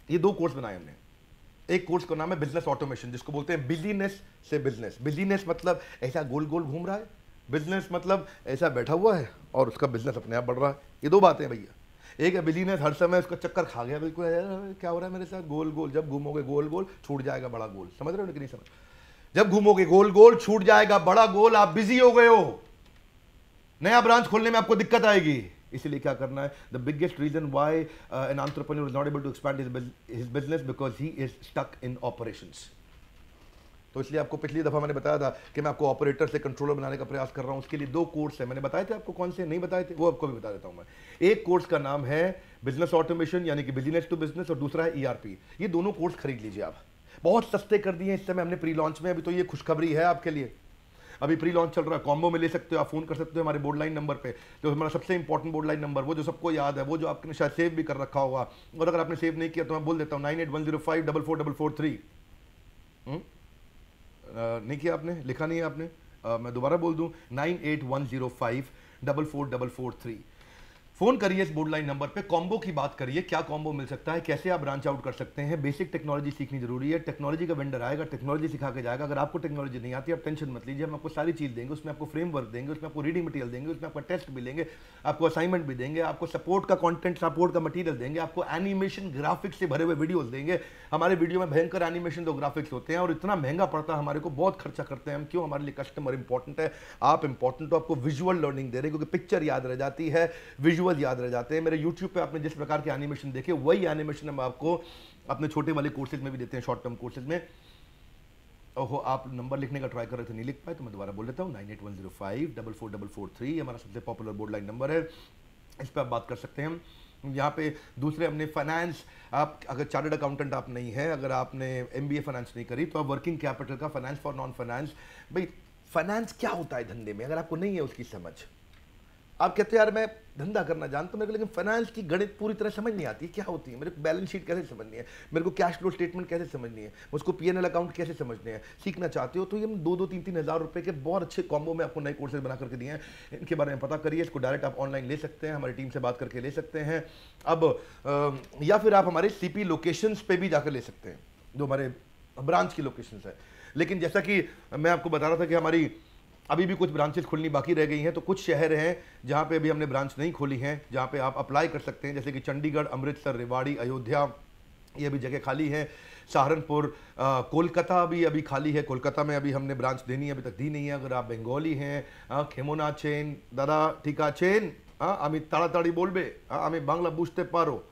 ये 2 कोर्स बनाए हमने। एक कोर्स का नाम है बिजनेस ऑटोमेशन, जिसको बोलते हैं बिजीनेस से बिजनेस। बिजीनेस मतलब ऐसा गोल गोल घूम रहा है, बिजनेस मतलब ऐसा बैठा हुआ है और उसका बिजनेस अपने आप बढ़ रहा है। ये 2 बातें हैं भैया। एक है बिजीनेस, हर समय उसका चक्कर खा गया बिल्कुल, क्या हो रहा है मेरे साथ, गोल गोल। जब घूमोगे गोल गोल छूट जाएगा बड़ा गोल। समझ रहे हो कि नहीं समझ? जब घूमोगे गोल गोल छूट जाएगा बड़ा गोल, आप बिजी हो गए हो, नया ब्रांच खोलने में आपको दिक्कत आएगी। इसलिए क्या करना है, the biggest reason why an entrepreneur is not able to expand his business because he is stuck in operations. तो इसलिए आपको पिछली दफा मैंने बताया था कि मैं आपको ऑपरेटर से कंट्रोलर बनाने का प्रयास कर रहा हूं। उसके लिए 2 कोर्स है, मैंने बताए थे आपको, कौन से नहीं बताए थे वो आपको भी बता देता हूं मैं। एक कोर्स का नाम है बिजनेस ऑटोमेशन यानी कि बिजनेस टू बिजनेस, और दूसरा है ERP। ये दोनों कोर्स खरीद लीजिए आप, बहुत सस्ते कर दिए इस समय हमने प्री लॉन्च में। अभी तो ये खुशखबरी है आपके लिए, अभी प्री लॉन्च चल रहा है, कॉम्बो में ले सकते हो आप, फोन कर सकते हो हमारे बोर्ड लाइन नंबर पे, जो हमारा सबसे इंपॉर्टेंट बोर्ड लाइन नंबर, वो जो सबको याद है, वो जो आपने शायद सेव भी कर रखा होगा, और अगर आपने सेव नहीं किया तो मैं बोल देता हूँ 9810544443। नहीं किया आपने, लिखा नहीं है आपने, मैं दोबारा बोल दूं 9810544443। फोन करिए इस बोर्ड लाइन नंबर पे, कॉम्बो की बात करिए, क्या कॉम्बो मिल सकता है, कैसे आप ब्रांच आउट कर सकते हैं। बेसिक टेक्नोलॉजी सीखनी जरूरी है। टेक्नोलॉजी का वेंडर आएगा, टेक्नोलॉजी सिखा के जाएगा। अगर आपको टेक्नोलॉजी नहीं आती, आप टेंशन मत लीजिए, हम आपको सारी चीज देंगे, उसमें आपको फ्रेमवर्क देंगे, उसमें आपको रीडिंग मटेरियल देंगे, उसमें आपका टेस्ट भी लेंगे, आपको असाइनमेंट भी देंगे, आपको सपोर्ट का कंटेंट, सपोर्ट का मटेरियल देंगे, आपको एनिमेशन ग्राफिक्स से भरे हुए वीडियोस देंगे। हमारे वीडियो में भयंकर एनिमेशन दो ग्राफिक्स होते हैं और इतना महंगा पड़ता है हमारे को, बहुत खर्चा करते हैं हम। क्यों? हमारे लिए कस्टमर इंपॉर्टेंट है, आप इंपॉर्टेंट हो। आपको विजुअल लर्निंग दे रहे हैं, क्योंकि पिक्चर याद रह जाती है, विजुअल याद रह जाते हैं। मेरे यूट्यूब पे आपने जिस प्रकार के एनिमेशन देखे, वही एनिमेशन हम आपको अपने छोटे वाले कोर्सेज में भी देते हैं, शॉर्ट टर्म कोर्सेज में। ओहो, आप नंबर लिखने का ट्राई कर रहे थे, नहीं लिख पाए, तो मैं दोबारा बोल देता हूँ 9810544443 हमारा सबसे पॉपुलर बोर्ड लाइन नंबर है। इस पर आप बात कर सकते हैं। यहाँ पे दूसरे हमने फाइनेंस, आप अगर चार्टर्ड अकाउंटेंट आप नहीं है, अगर आपने MBA फाइनेंस नहीं करी, तो आप वर्किंग कैपिटल का फाइनेंस फॉर नॉन फाइनेंस, भाई फाइनेंस क्या होता है धंधे में, अगर आपको नहीं है उसकी समझ, आप कहते हैं यार मैं धंधा करना जानता हूं मेरे को, लेकिन फाइनेंस की गणित पूरी तरह समझ नहीं आती, क्या होती है, मेरे को बैलेंस शीट कैसे समझनी है, मेरे को कैश फ्लो स्टेटमेंट कैसे समझनी है, उसको P&L अकाउंट कैसे समझने हैं, सीखना चाहते हो तो ये 2-3 हज़ार रुपए के बहुत अच्छे कॉम्बो में आपको नए कोर्सेज बना करके दिए हैं। इनके बारे में पता करिए, इसको डायरेक्ट आप ऑनलाइन ले सकते हैं, हमारी टीम से बात करके ले सकते हैं। अब या फिर आप हमारे CP लोकेशंस पे भी जाकर ले सकते हैं, जो हमारे ब्रांच की लोकेशंस है। लेकिन जैसा कि मैं आपको बता रहा था कि हमारी अभी भी कुछ ब्रांचेस खुलनी बाकी रह गई हैं, तो कुछ शहर हैं जहां पे अभी हमने ब्रांच नहीं खोली हैं, जहां पे आप अप्लाई कर सकते हैं, जैसे कि चंडीगढ़, अमृतसर, रेवाड़ी, अयोध्या, ये अभी जगह खाली है। सहारनपुर, कोलकाता भी अभी खाली है, कोलकाता में अभी हमने ब्रांच देनी है, अभी तक दी नहीं है। अगर आप बंगाली हैं, खेमोना चेन दादा ठीका चेन, আমি তাড়াতাড়ি बोलबे, हमें बांग्ला बुझते पारो,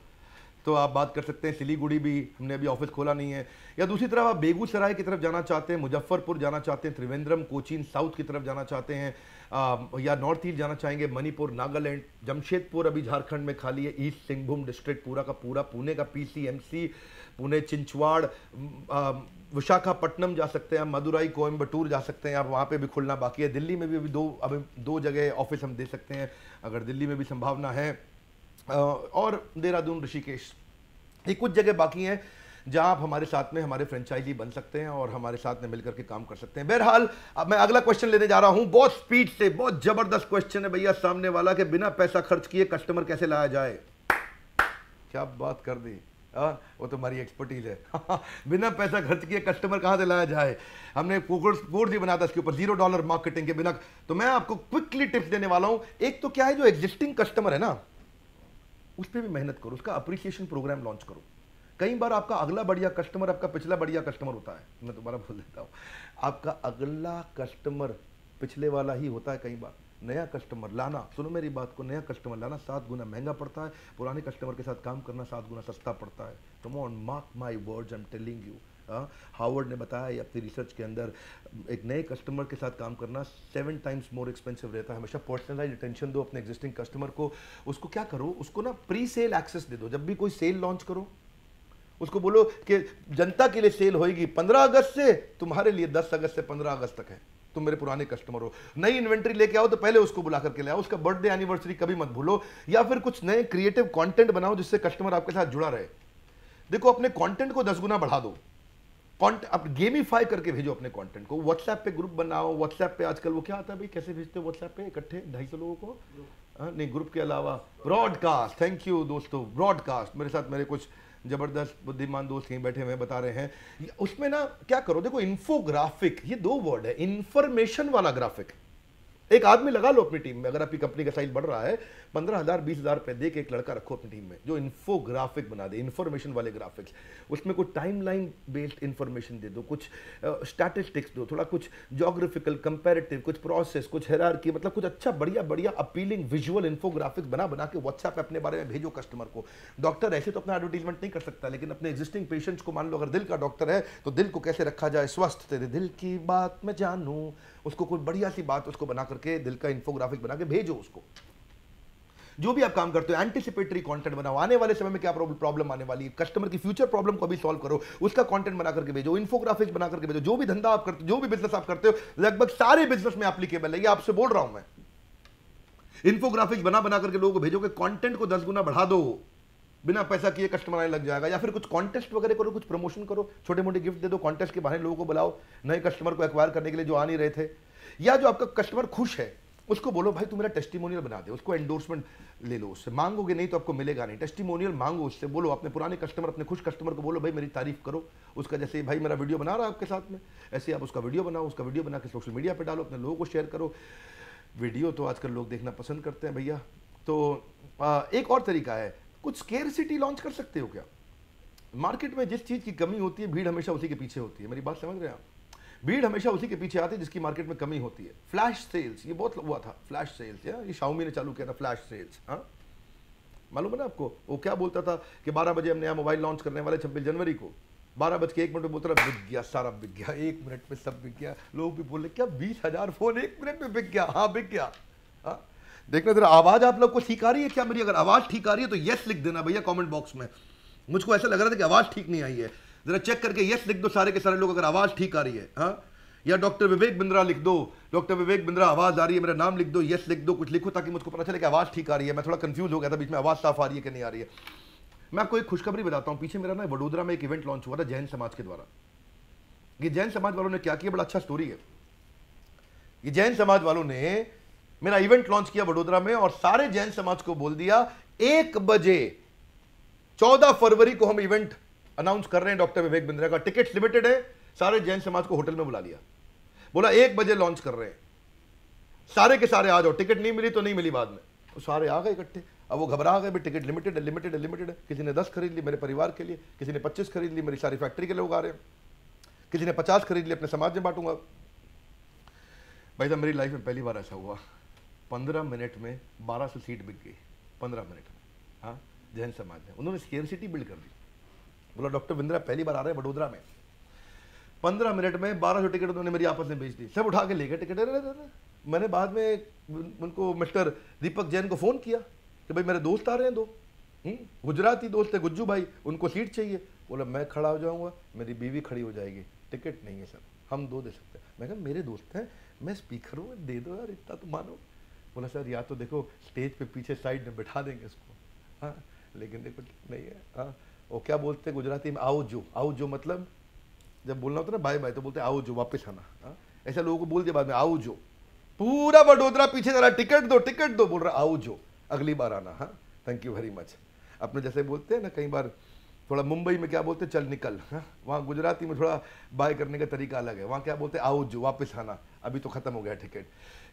तो आप बात कर सकते हैं। सिलीगुड़ी भी हमने अभी ऑफिस खोला नहीं है। या दूसरी तरफ आप बेगूसराय की तरफ जाना चाहते हैं, मुजफ्फरपुर जाना चाहते हैं, त्रिवेंद्रम, कोचीन साउथ की तरफ जाना चाहते हैं, या नॉर्थ ईस्ट जाना चाहेंगे, मणिपुर, नागालैंड, जमशेदपुर अभी झारखंड में खाली है, ईस्ट सिंहभूम डिस्ट्रिक्ट पूरा का पूरा, पुणे का PCMC, पुणे चिंचवाड़, विशाखापट्टनम जा सकते हैं, मदुराई, कोयम्बटूर जा सकते हैं, आप वहाँ पे भी खुलना बाकी है। दिल्ली में भी अभी दो जगह ऑफिस हम दे सकते हैं, अगर दिल्ली में भी संभावना है, और देहरादून, ऋषिकेश, ये कुछ जगह बाकी हैं जहां आप हमारे साथ में हमारे फ्रेंचाइजी बन सकते हैं और हमारे साथ में मिलकर के काम कर सकते हैं। बहरहाल अब मैं अगला क्वेश्चन लेने जा रहा हूं, बहुत स्पीड से, बहुत जबरदस्त क्वेश्चन है भैया सामने वाला, कि बिना पैसा खर्च किए कस्टमर कैसे लाया जाए। क्या बात कर दी, वो तो हमारी एक्सपर्टीज है। बिना पैसा खर्च किए कस्टमर कहां से लाया जाए, हमने कोर्स भी बनाया था इसके ऊपर, $0 मार्केटिंग के बिना। तो मैं आपको क्विकली टिप्स देने वाला हूं। एक तो क्या है, जो एग्जिस्टिंग कस्टमर है ना, उस पर भी मेहनत करो, उसका अप्रिसिएशन प्रोग्राम लॉन्च करो। कई बार आपका अगला बढ़िया कस्टमर आपका पिछला बढ़िया कस्टमर होता है, मैं दोबारा बोल देता हूँ, आपका अगला कस्टमर पिछले वाला ही होता है। कई बार नया कस्टमर लाना, सुनो मेरी बात को, नया कस्टमर लाना 7 गुना महंगा पड़ता है, पुराने कस्टमर के साथ काम करना 7 गुना सस्ता पड़ता है। Come on, mark my words, I am telling you. Harvard ने बताया अपनी रिसर्च के अंदर, एक नए कस्टमर के साथ काम करना 7 टाइम्स मोर एक्सपेंसिव रहता है। हमेशा पर्सनलाइज्ड अटेंशन दो अपने एग्जिस्टिंग कस्टमर को। उसको क्या करो, उसको ना प्री सेल एक्सेस दे दो। जब भी कोई सेल लॉन्च करो, उसको बोलो कि जनता के लिए सेल होगी 15 अगस्त से, तुम्हारे लिए 10 अगस्त से 15 अगस्त तक है। तुम मेरे पुराने कस्टमर हो। नई इन्वेंट्री लेके आओ तो पहले उसको बुला करके ले आओ, उसका बर्थडे एनिवर्सरी कभी मत भूलो, या फिर कुछ नए क्रिएटिव कंटेंट बनाओ जिससे कस्टमर आपके साथ जुड़ा रहे। देखो अपने कंटेंट को 10 गुना बढ़ा दो, आप गेमिफाई करके भेजो अपने कंटेंट को। व्हाट्सएप पे ग्रुप बनाओ, व्हाट्सएप पे आजकल वो क्या आता है भाई, कैसे भेजते हो व्हाट्सएप पे इकट्ठे 250 लोगों को? नहीं, ग्रुप के अलावा ब्रॉडकास्ट। थैंक यू दोस्तों, ब्रॉडकास्ट। मेरे साथ मेरे कुछ जबरदस्त बुद्धिमान दोस्त यहीं बैठे हुए बता रहे हैं। उसमें ना क्या करो, देखो इन्फोग्राफिक, ये 2 वर्ड है, इंफॉर्मेशन वाला ग्राफिक। एक आदमी लगा लो अपनी टीम में, अगर आपकी कंपनी का साइज बढ़ रहा है, 15,000 20,000 रुपए दे के एक लड़का रखो अपनी टीम में जो इन्फोग्राफिक बना दे, इन्फॉर्मेशन वाले ग्राफिक्स। उसमें कुछ टाइमलाइन बेस्ड इन्फॉर्मेशन दे दो, कुछ स्टैटिस्टिक्स दो, थोड़ा कुछ ज्योग्राफिकल कंपैरेटिव, कुछ प्रोसेस, कुछ हायरार्की, मतलब कुछ अच्छा बढ़िया बढ़िया अपीलिंग विजुअल इन्फोग्राफिक्स बना के व्हाट्सएप पे अपने बारे में भेजो कस्टमर को। डॉक्टर ऐसे तो अपना एडवर्टीजमेंट नहीं कर सकता, लेकिन अपने एग्जिस्टिंग पेशेंट्स को, मान लो अगर दिल का डॉक्टर है तो दिल को कैसे रखा जाए स्वस्थ, तेरे दिल की बात मैं जानूं, उसको कोई बढ़िया सी बात उसको बना करके दिल का इन्फोग्राफिक बना के भेजो उसको। जो भी आप काम करते हो, एंटिसिपेटरी कंटेंट बनाओ, आने वाले समय में क्या प्रॉब्लम आने वाली है, कस्टमर की फ्यूचर प्रॉब्लम को अभी सॉल्व करो, उसका कंटेंट बना करके भेजो, इन्फोग्राफिक्स बना करके भेजो। जो भी धंधा आप करते हो, जो भी बिजनेस आप करते हो, लगभग सारे बिजनेस में एप्लीकेबल है, ये आपसे बोल रहा हूं मैं। इन्फोग्राफिक्स बना करके लोगों को भेजो कि कंटेंट को 10 गुना बढ़ा दो, बिना पैसा किए कस्टमर आने लग जाएगा। या फिर कुछ कॉन्टेस्ट वगैरह करो, कुछ प्रमोशन करो, छोटे मोटे गिफ्ट दे दो, कॉन्टेस्ट के बहाने लोगों को बुलाओ, नए कस्टमर को एक्वायर करने के लिए जो आ नहीं रहे थे। या जो आपका कस्टमर खुश है उसको बोलो भाई तू मेरा टेस्टिमोनियल बना दे, उसको एंडोर्समेंट ले लो उससे, मांगोगे नहीं तो आपको मिलेगा नहीं, टेस्टिमोनियल मांगो उससे, बोलो अपने पुराने कस्टमर, अपने खुश कस्टमर को बोलो भाई मेरी तारीफ करो उसका, जैसे भाई मेरा वीडियो बना रहा है आपके साथ में, ऐसे आप उसका वीडियो बनाओ, उसका वीडियो बना के सोशल मीडिया पे डालो, अपने लोगों को शेयर करो। वीडियो तो आजकल लोग देखना पसंद करते हैं भैया। तो एक और तरीका है, कुछ स्केर्सिटी लॉन्च कर सकते हो क्या? मार्केट में जिस चीज की कमी होती है, भीड़ हमेशा उसी के पीछे होती है। मेरी बात समझ रहे हैं आप? भीड़ हमेशा उसी के पीछे आती है जिसकी मार्केट में कमी होती है। फ्लैश सेल्स, ये बहुत हुआ था, फ्लैश सेल्स, ये Xiaomi ने चालू किया था फ्लैश सेल्स। हाँ, मालूम है ना आपको? वो क्या बोलता था कि 12 बजे हम नया मोबाइल लॉन्च करने वाले 26 जनवरी को, 12:01 में बोलता रहा बिक गया, सारा बिक गया, 1 मिनट में सब बिक गया। लोग भी बोले क्या 20,000 फोन 1 मिनट में बिक गया? हाँ बिक गया। हाँ, देखना जरा आवाज आप लोग को ठीक आ रही है क्या मेरी? अगर आवाज ठीक आ रही है तो यस लिख देना भैया कमेंट बॉक्स में। मुझको ऐसा लग रहा था कि आवाज ठीक नहीं आई है, जरा चेक करके यस लिख दो सारे के सारे लोग अगर आवाज ठीक आ रही है। हाँ, या डॉक्टर विवेक बिंद्रा लिख दो, डॉक्टर विवेक बिंद्रा आवाज आ रही है, मेरा नाम लिख दो, यस लिख दो, कुछ लिखो ताकि मुझको पता चले कि आवाज ठीक आ रही है। मैं थोड़ा कंफ्यूज हो गया था बीच में, आवाज साफ आ रही है कि नहीं आ रही है। मैं आपको एक खुशखबरी बताता हूं, पीछे मेरा ना वडोदरा में एक इवेंट लॉन्च हुआ था जैन समाज के द्वारा। ये जैन समाज वालों ने क्या किया, बड़ा अच्छा स्टोरी है। ये जैन समाज वालों ने मेरा इवेंट लॉन्च किया वडोदरा में और सारे जैन समाज को बोल दिया 1 बजे 14 फरवरी को हम इवेंट अनाउंस कर रहे हैं डॉक्टर विवेक बिंद्रा का, टिकट्स लिमिटेड है। सारे जैन समाज को होटल में बुला लिया, बोला 1 बजे लॉन्च कर रहे हैं, सारे के सारे आ जाओ, टिकट नहीं मिली तो नहीं मिली बाद में। तो सारे आ गए इकट्ठे। अब वो घबरा गए, टिकट लिमिटेड है, लिमिटेड है, लिमिटेड है। किसी ने 10 खरीद ली मेरे परिवार के लिए, किसी ने 25 खरीद ली, मेरी सारी फैक्ट्री के लोग आ रहे हैं, किसी ने 50 खरीद ली, अपने समाज में बांटूंगा। भाई साहब मेरी लाइफ में पहली बार ऐसा हुआ, 15 मिनट में 1200 सीट बिक गई, 15 मिनट में। हाँ, जैन समाज ने, उन्होंने स्केर्सिटी बिल्ड कर दी। बोला डॉक्टर बिंद्रा पहली बार आ रहे हैं वडोदरा में, 15 मिनट में 1200 टिकट उन्होंने मेरी आपस में बेच दी, सब उठा के ले गए टिकट। मैंने बाद में उनको मिस्टर दीपक जैन को फ़ोन किया कि भाई मेरे दोस्त आ रहे हैं 2, गुजराती दोस्त है गुज्जू भाई, उनको सीट चाहिए। बोला मैं खड़ा हो जाऊंगा, मेरी बीवी खड़ी हो जाएगी, टिकट नहीं है सर, हम 2 दे सकते हैं। मैं कहा मेरे दोस्त हैं, मैं स्पीकर हूँ, दे दो यार, इतना तो मानो। बोला सर या तो देखो स्टेज पे पीछे साइड में बिठा देंगे इसको, हाँ लेकिन देखो नहीं है। हाँ, वो क्या बोलते हैं गुजराती में, आओ जो मतलब जब बोलना होता है ना बाय बाय तो बोलते हैं आओ जो, वापस आना। हाँ, ऐसा लोगों को बोल दिया बाद में आओ जो। पूरा वडोदरा पीछे जरा टिकट दो, बोल रहा आओ जो, अगली बार आना। हाँ, थैंक यू वेरी मच। अपने जैसे बोलते हैं ना कई बार, थोड़ा मुंबई में क्या बोलते हैं चल निकल, हाँ वहाँ गुजराती में थोड़ा बाय करने का तरीका अलग है, वहाँ क्या बोलते हैं आओ जो, वापस आना, अभी तो खत्म हो गया टिकट।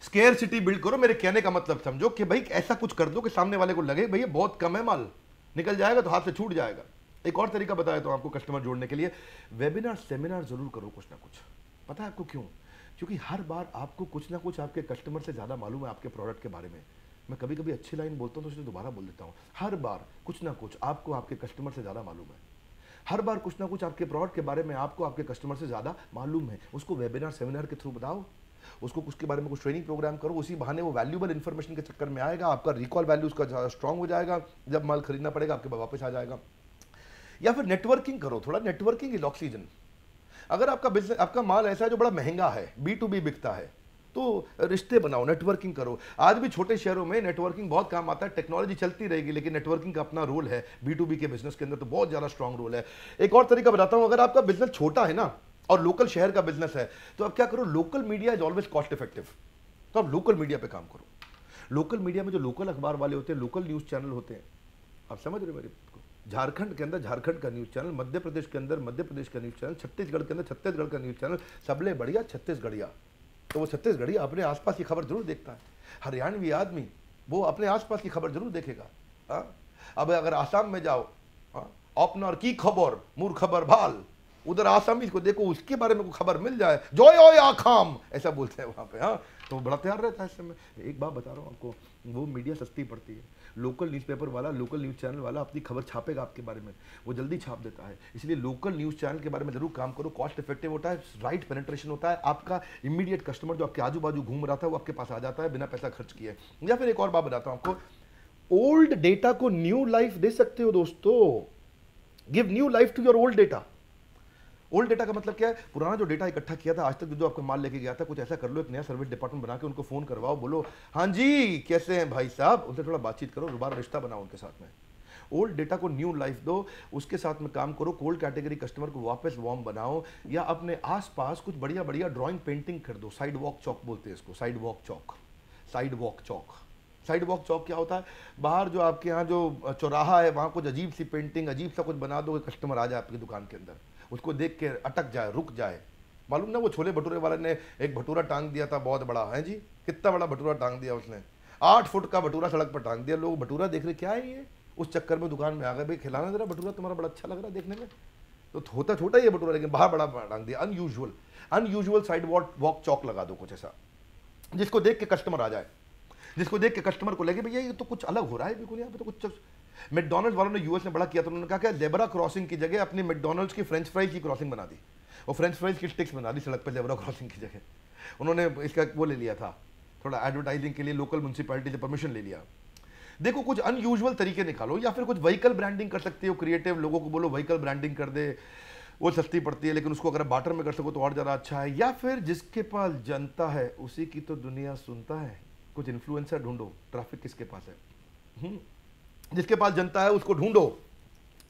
स्केर्सिटी बिल्ड करो, मेरे कहने का मतलब समझो कि भाई ऐसा कुछ कर दो कि सामने वाले को लगे भैया बहुत कम है माल, निकल जाएगा तो हाथ से छूट जाएगा। एक और तरीका बताया तो आपको कस्टमर जोड़ने के लिए, वेबिनार सेमिनार जरूर करो कुछ ना कुछ। पता है आपको क्यों? क्योंकि हर बार आपको कुछ ना कुछ आपके कस्टमर से ज़्यादा मालूम है आपके प्रोडक्ट के बारे में। मैं कभी कभी अच्छी लाइन बोलता हूँ तो उसे दोबारा बोल देता हूँ, हर बार कुछ ना कुछ आपको आपके कस्टमर से ज़्यादा मालूम है, हर बार कुछ ना कुछ आपके प्रोडक्ट के बारे में आपको आपके कस्टमर से ज़्यादा मालूम है। उसको वेबिनार सेमिनार के थ्रू बताओ, उसको उसके बारे में कुछ ट्रेनिंग प्रोग्राम करो, उसी बहाने वो वैल्यूबल इन्फॉर्मेशन के चक्कर में आएगा, आपका रिकॉल वैल्यू उसका ज़्यादा स्ट्रांग हो जाएगा, जब माल खरीदना पड़ेगा आपके पास वापस आ जाएगा। या फिर नेटवर्किंग करो, थोड़ा नेटवर्किंग इज ऑक्सीजन। अगर आपका बिजनेस, आपका माल ऐसा है जो बड़ा महंगा है, B2B बिकता है, तो रिश्ते बनाओ, नेटवर्किंग करो। आज भी छोटे शहरों में नेटवर्किंग बहुत काम आता है। टेक्नोलॉजी चलती रहेगी, लेकिन नेटवर्किंग का अपना रोल है B2B के बिजनेस के अंदर, तो बहुत ज़्यादा स्ट्रांग रोल है। एक और तरीका बताता हूं, अगर आपका बिजनेस छोटा है ना और लोकल शहर का बिजनेस है, तो आप क्या करो, local media is always cost effective, तो आप लोकल मीडिया पे काम करो। लोकल मीडिया में जो लोकल अखबार वाले होते हैं, लोकल न्यूज़ चैनल होते हैं, आप समझ रहे हो मेरी बात को? झारखंड के अंदर झारखंड का न्यूज़ चैनल, मध्य प्रदेश के अंदर मध्य प्रदेश का न्यूज़ चैनल, छत्तीसगढ़ के अंदर छत्तीसगढ़ का न्यूज़ चैनल, सबले बढ़िया छत्तीसगढ़िया, तो वो छत्तीसगढ़ी अपने आसपास की खबर जरूर देखता है। हरियाणवी आदमी वो अपने आसपास की खबर जरूर देखेगा। हाँ? अब अगर आसाम में जाओ, अपनर की खबर मूर खबर भाल, उधर आसामी को देखो, उसके बारे में कोई खबर मिल जाए, जोय ओय आखाम ऐसा बोलते हैं वहाँ पे। हाँ, तो वो बड़ा तैयार रहता है इस समय। एक बात बता रहा हूँ आपको, वो मीडिया सस्ती पड़ती है। लोकल न्यूज़पेपर वाला, लोकल न्यूज़ चैनल वाला अपनी खबर छापेगा आपके बारे में, वो जल्दी छाप देता है। इसलिए लोकल न्यूज़ चैनल के बारे में जरूर काम करो, कॉस्ट इफेक्टिव होता है, राइट पेनिट्रेशन होता है, आपका इमीडिएट कस्टमर जो आपके आजू बाजू घूम रहा था वो आपके पास आ जाता है बिना पैसा खर्च किए। या फिर एक और बात बताता हूँ आपको, ओल्ड डेटा को न्यू लाइफ दे सकते हो दोस्तों। Give new life to your old data. Old data का मतलब क्या है? पुराना जो डेटा इकट्ठा किया था आज तक, जो आपका माल लेके गया था, कुछ ऐसा कर लो, एक नया सर्विस डिपार्टमेंट बना के उनको फोन करवाओ, बोलो हाँ जी कैसे हैं भाई साहब, उनसे थोड़ा बातचीत करो, दोबारा रिश्ता बनाओ उनके साथ में। ओल्ड डेटा को न्यू लाइफ दो, उसके साथ में काम करो, कोल्ड कैटेगरी कस्टमर को वापस वार्म बनाओ, या अपने आसपास कुछ बढ़िया बढ़िया ड्राइंग पेंटिंग कर दो। साइड वॉक चौक बोलते हैं इसको, साइड वॉक चौक। साइड वॉक चौक, साइड वॉक चौक क्या होता है? बाहर जो आपके यहाँ जो चौराहा है वहाँ कुछ अजीब सी पेंटिंग, अजीब सा कुछ बना दो, कस्टमर आ जाए आपकी दुकान के अंदर, उसको देख के अटक जाए, रुक जाए। मालूम ना वो छोले भटूरे वाले ने एक भटूरा टांग दिया था बहुत बड़ा, है जी, कितना बड़ा भटूरा टांग दिया उसने, 8 फुट का भटूरा सड़क पर टांग दिया। लोग भटूरा देख रहे क्या है ये, उस चक्कर में दुकान में आ गए, भाई खिलाना जरा भटूरा, तुम्हारा बड़ा अच्छा लग रहा है देखने में, तो होता छोटा ही है भटूरा लेकिन बाहर बड़ा टांग दिया। अनयूजुअल, अनयूजुअल साइड वॉक चौक लगा दो कुछ ऐसा, जिसको देख के कस्टमर आ जाए, जिसको देख के कस्टमर को लगे भैया ये तो कुछ अलग हो रहा है, बिल्कुल यहाँ पे तो कुछ। मैकडॉनल्ड्स वालों ने यूएस में बड़ा किया था, उन्होंने कहा कि ज़ेब्रा क्रॉसिंग की जगह अपनी मैकडॉनल्ड्स की फ्रेंच फ्राइज की क्रॉसिंग बना दी, और फ्रेंच फ्राइज की स्टिक्स बना दी सड़क पर ज़ेब्रा क्रॉसिंग की जगह। उन्होंने इसका वो ले लिया था, थोड़ा एडवर्टाइजिंग के लिए लोकल म्यूनसिपैलिटी से परमिशन ले लिया। देखो कुछ अनयूजुअल तरीके निकालो, या फिर कुछ व्हीकल ब्रांडिंग कर सकते हो, क्रिएटिव लोगों को बोलो व्हीकल ब्रांडिंग कर दे, वो सस्ती पड़ती है लेकिन उसको अगर बाटर में कर सको तो और ज़्यादा अच्छा है। या फिर जिसके पास जनता है उसी की तो दुनिया सुनता है, कुछ इन्फ्लुएंसर ढूंढो। ट्रैफिक किसके पास है? जिसके पास जनता है उसको ढूंढो।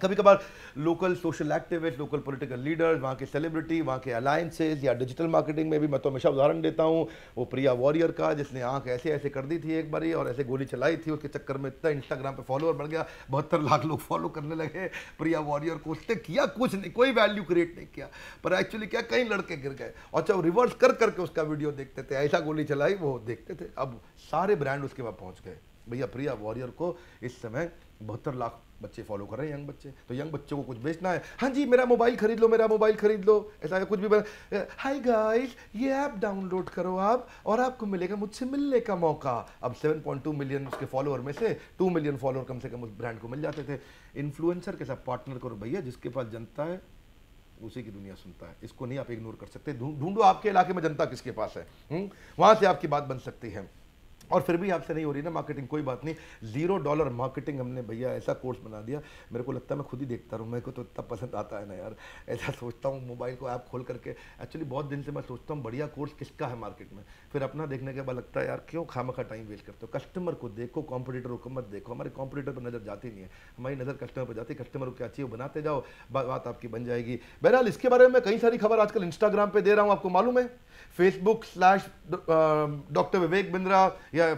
कभी कभार local social activist, local political leaders, वहाँ के सेलिब्रिटी, वहाँ के अलायंसेज, या डिजिटल मार्केटिंग में भी मैं तो हमेशा उदाहरण देता हूँ वो प्रिया वॉरियर का, जिसने आंख ऐसे ऐसे कर दी थी एक बारी और ऐसे गोली चलाई थी, उसके चक्कर में इतना इंस्टाग्राम पे फॉलोअर बढ़ गया, 72 लाख लोग फॉलो करने लगे प्रिया वॉरियर को। उसने किया कुछ नहीं, कोई वैल्यू क्रिएट नहीं किया, पर एक्चुअली क्या कई लड़के गिर गए, और जब रिवर्स कर करके उसका वीडियो देखते थे, ऐसा गोली चलाई वो देखते थे। अब सारे ब्रांड उसके पास पहुँच गए, भैया प्रिया वॉरियर को इस समय 72 लाख बच्चे फॉलो कर रहे हैं, यंग बच्चे। तो यंग बच्चों को कुछ बेचना है, हाँ जी मेरा मोबाइल खरीद लो, मेरा मोबाइल खरीद लो, ऐसा कुछ भी बना, हाय गाइस ये ऐप डाउनलोड करो आप और आपको मिलेगा मुझसे मिलने का मौका। अब 7.2 मिलियन उसके फॉलोअर में से 2 मिलियन फॉलोअर कम से कम उस ब्रांड को मिल जाते थे। इन्फ्लुएंसर के साथ पार्टनर करो भैया, जिसके पास जनता है उसी की दुनिया सुनता है, इसको नहीं आप इग्नोर कर सकते। ढूंढो आपके इलाके में जनता किसके पास है, वहां से आपकी बात बन सकती है। और फिर भी आपसे नहीं हो रही ना मार्केटिंग, कोई बात नहीं, $0 मार्केटिंग हमने भैया ऐसा कोर्स बना दिया, मेरे को लगता है मैं खुद ही देखता रहूँ, मेरे को तो इतना पसंद आता है ना यार। ऐसा सोचता हूँ मोबाइल को ऐप खोल करके, एक्चुअली बहुत दिन से मैं सोचता हूँ बढ़िया कोर्स किसका है मार्केट में, फिर अपना देखने के बाद लगता है यार क्यों खामखा टाइम वेस्ट करते हो। कस्टमर को देखो, कॉम्पिटिटर को मत देखो, हमारे कॉम्पिटिटर पर नजर जाती नहीं है, हमारी नज़र कस्टमर पर जाती है। कस्टमर को क्या चाहिए बनाते जाओ, बात आपकी बन जाएगी। बहरहाल इसके बारे में कई सारी खबर आजकल इंस्टाग्राम पे दे रहा हूँ, आपको मालूम है, Facebook/डॉक्टर विवेक बिंद्रा, या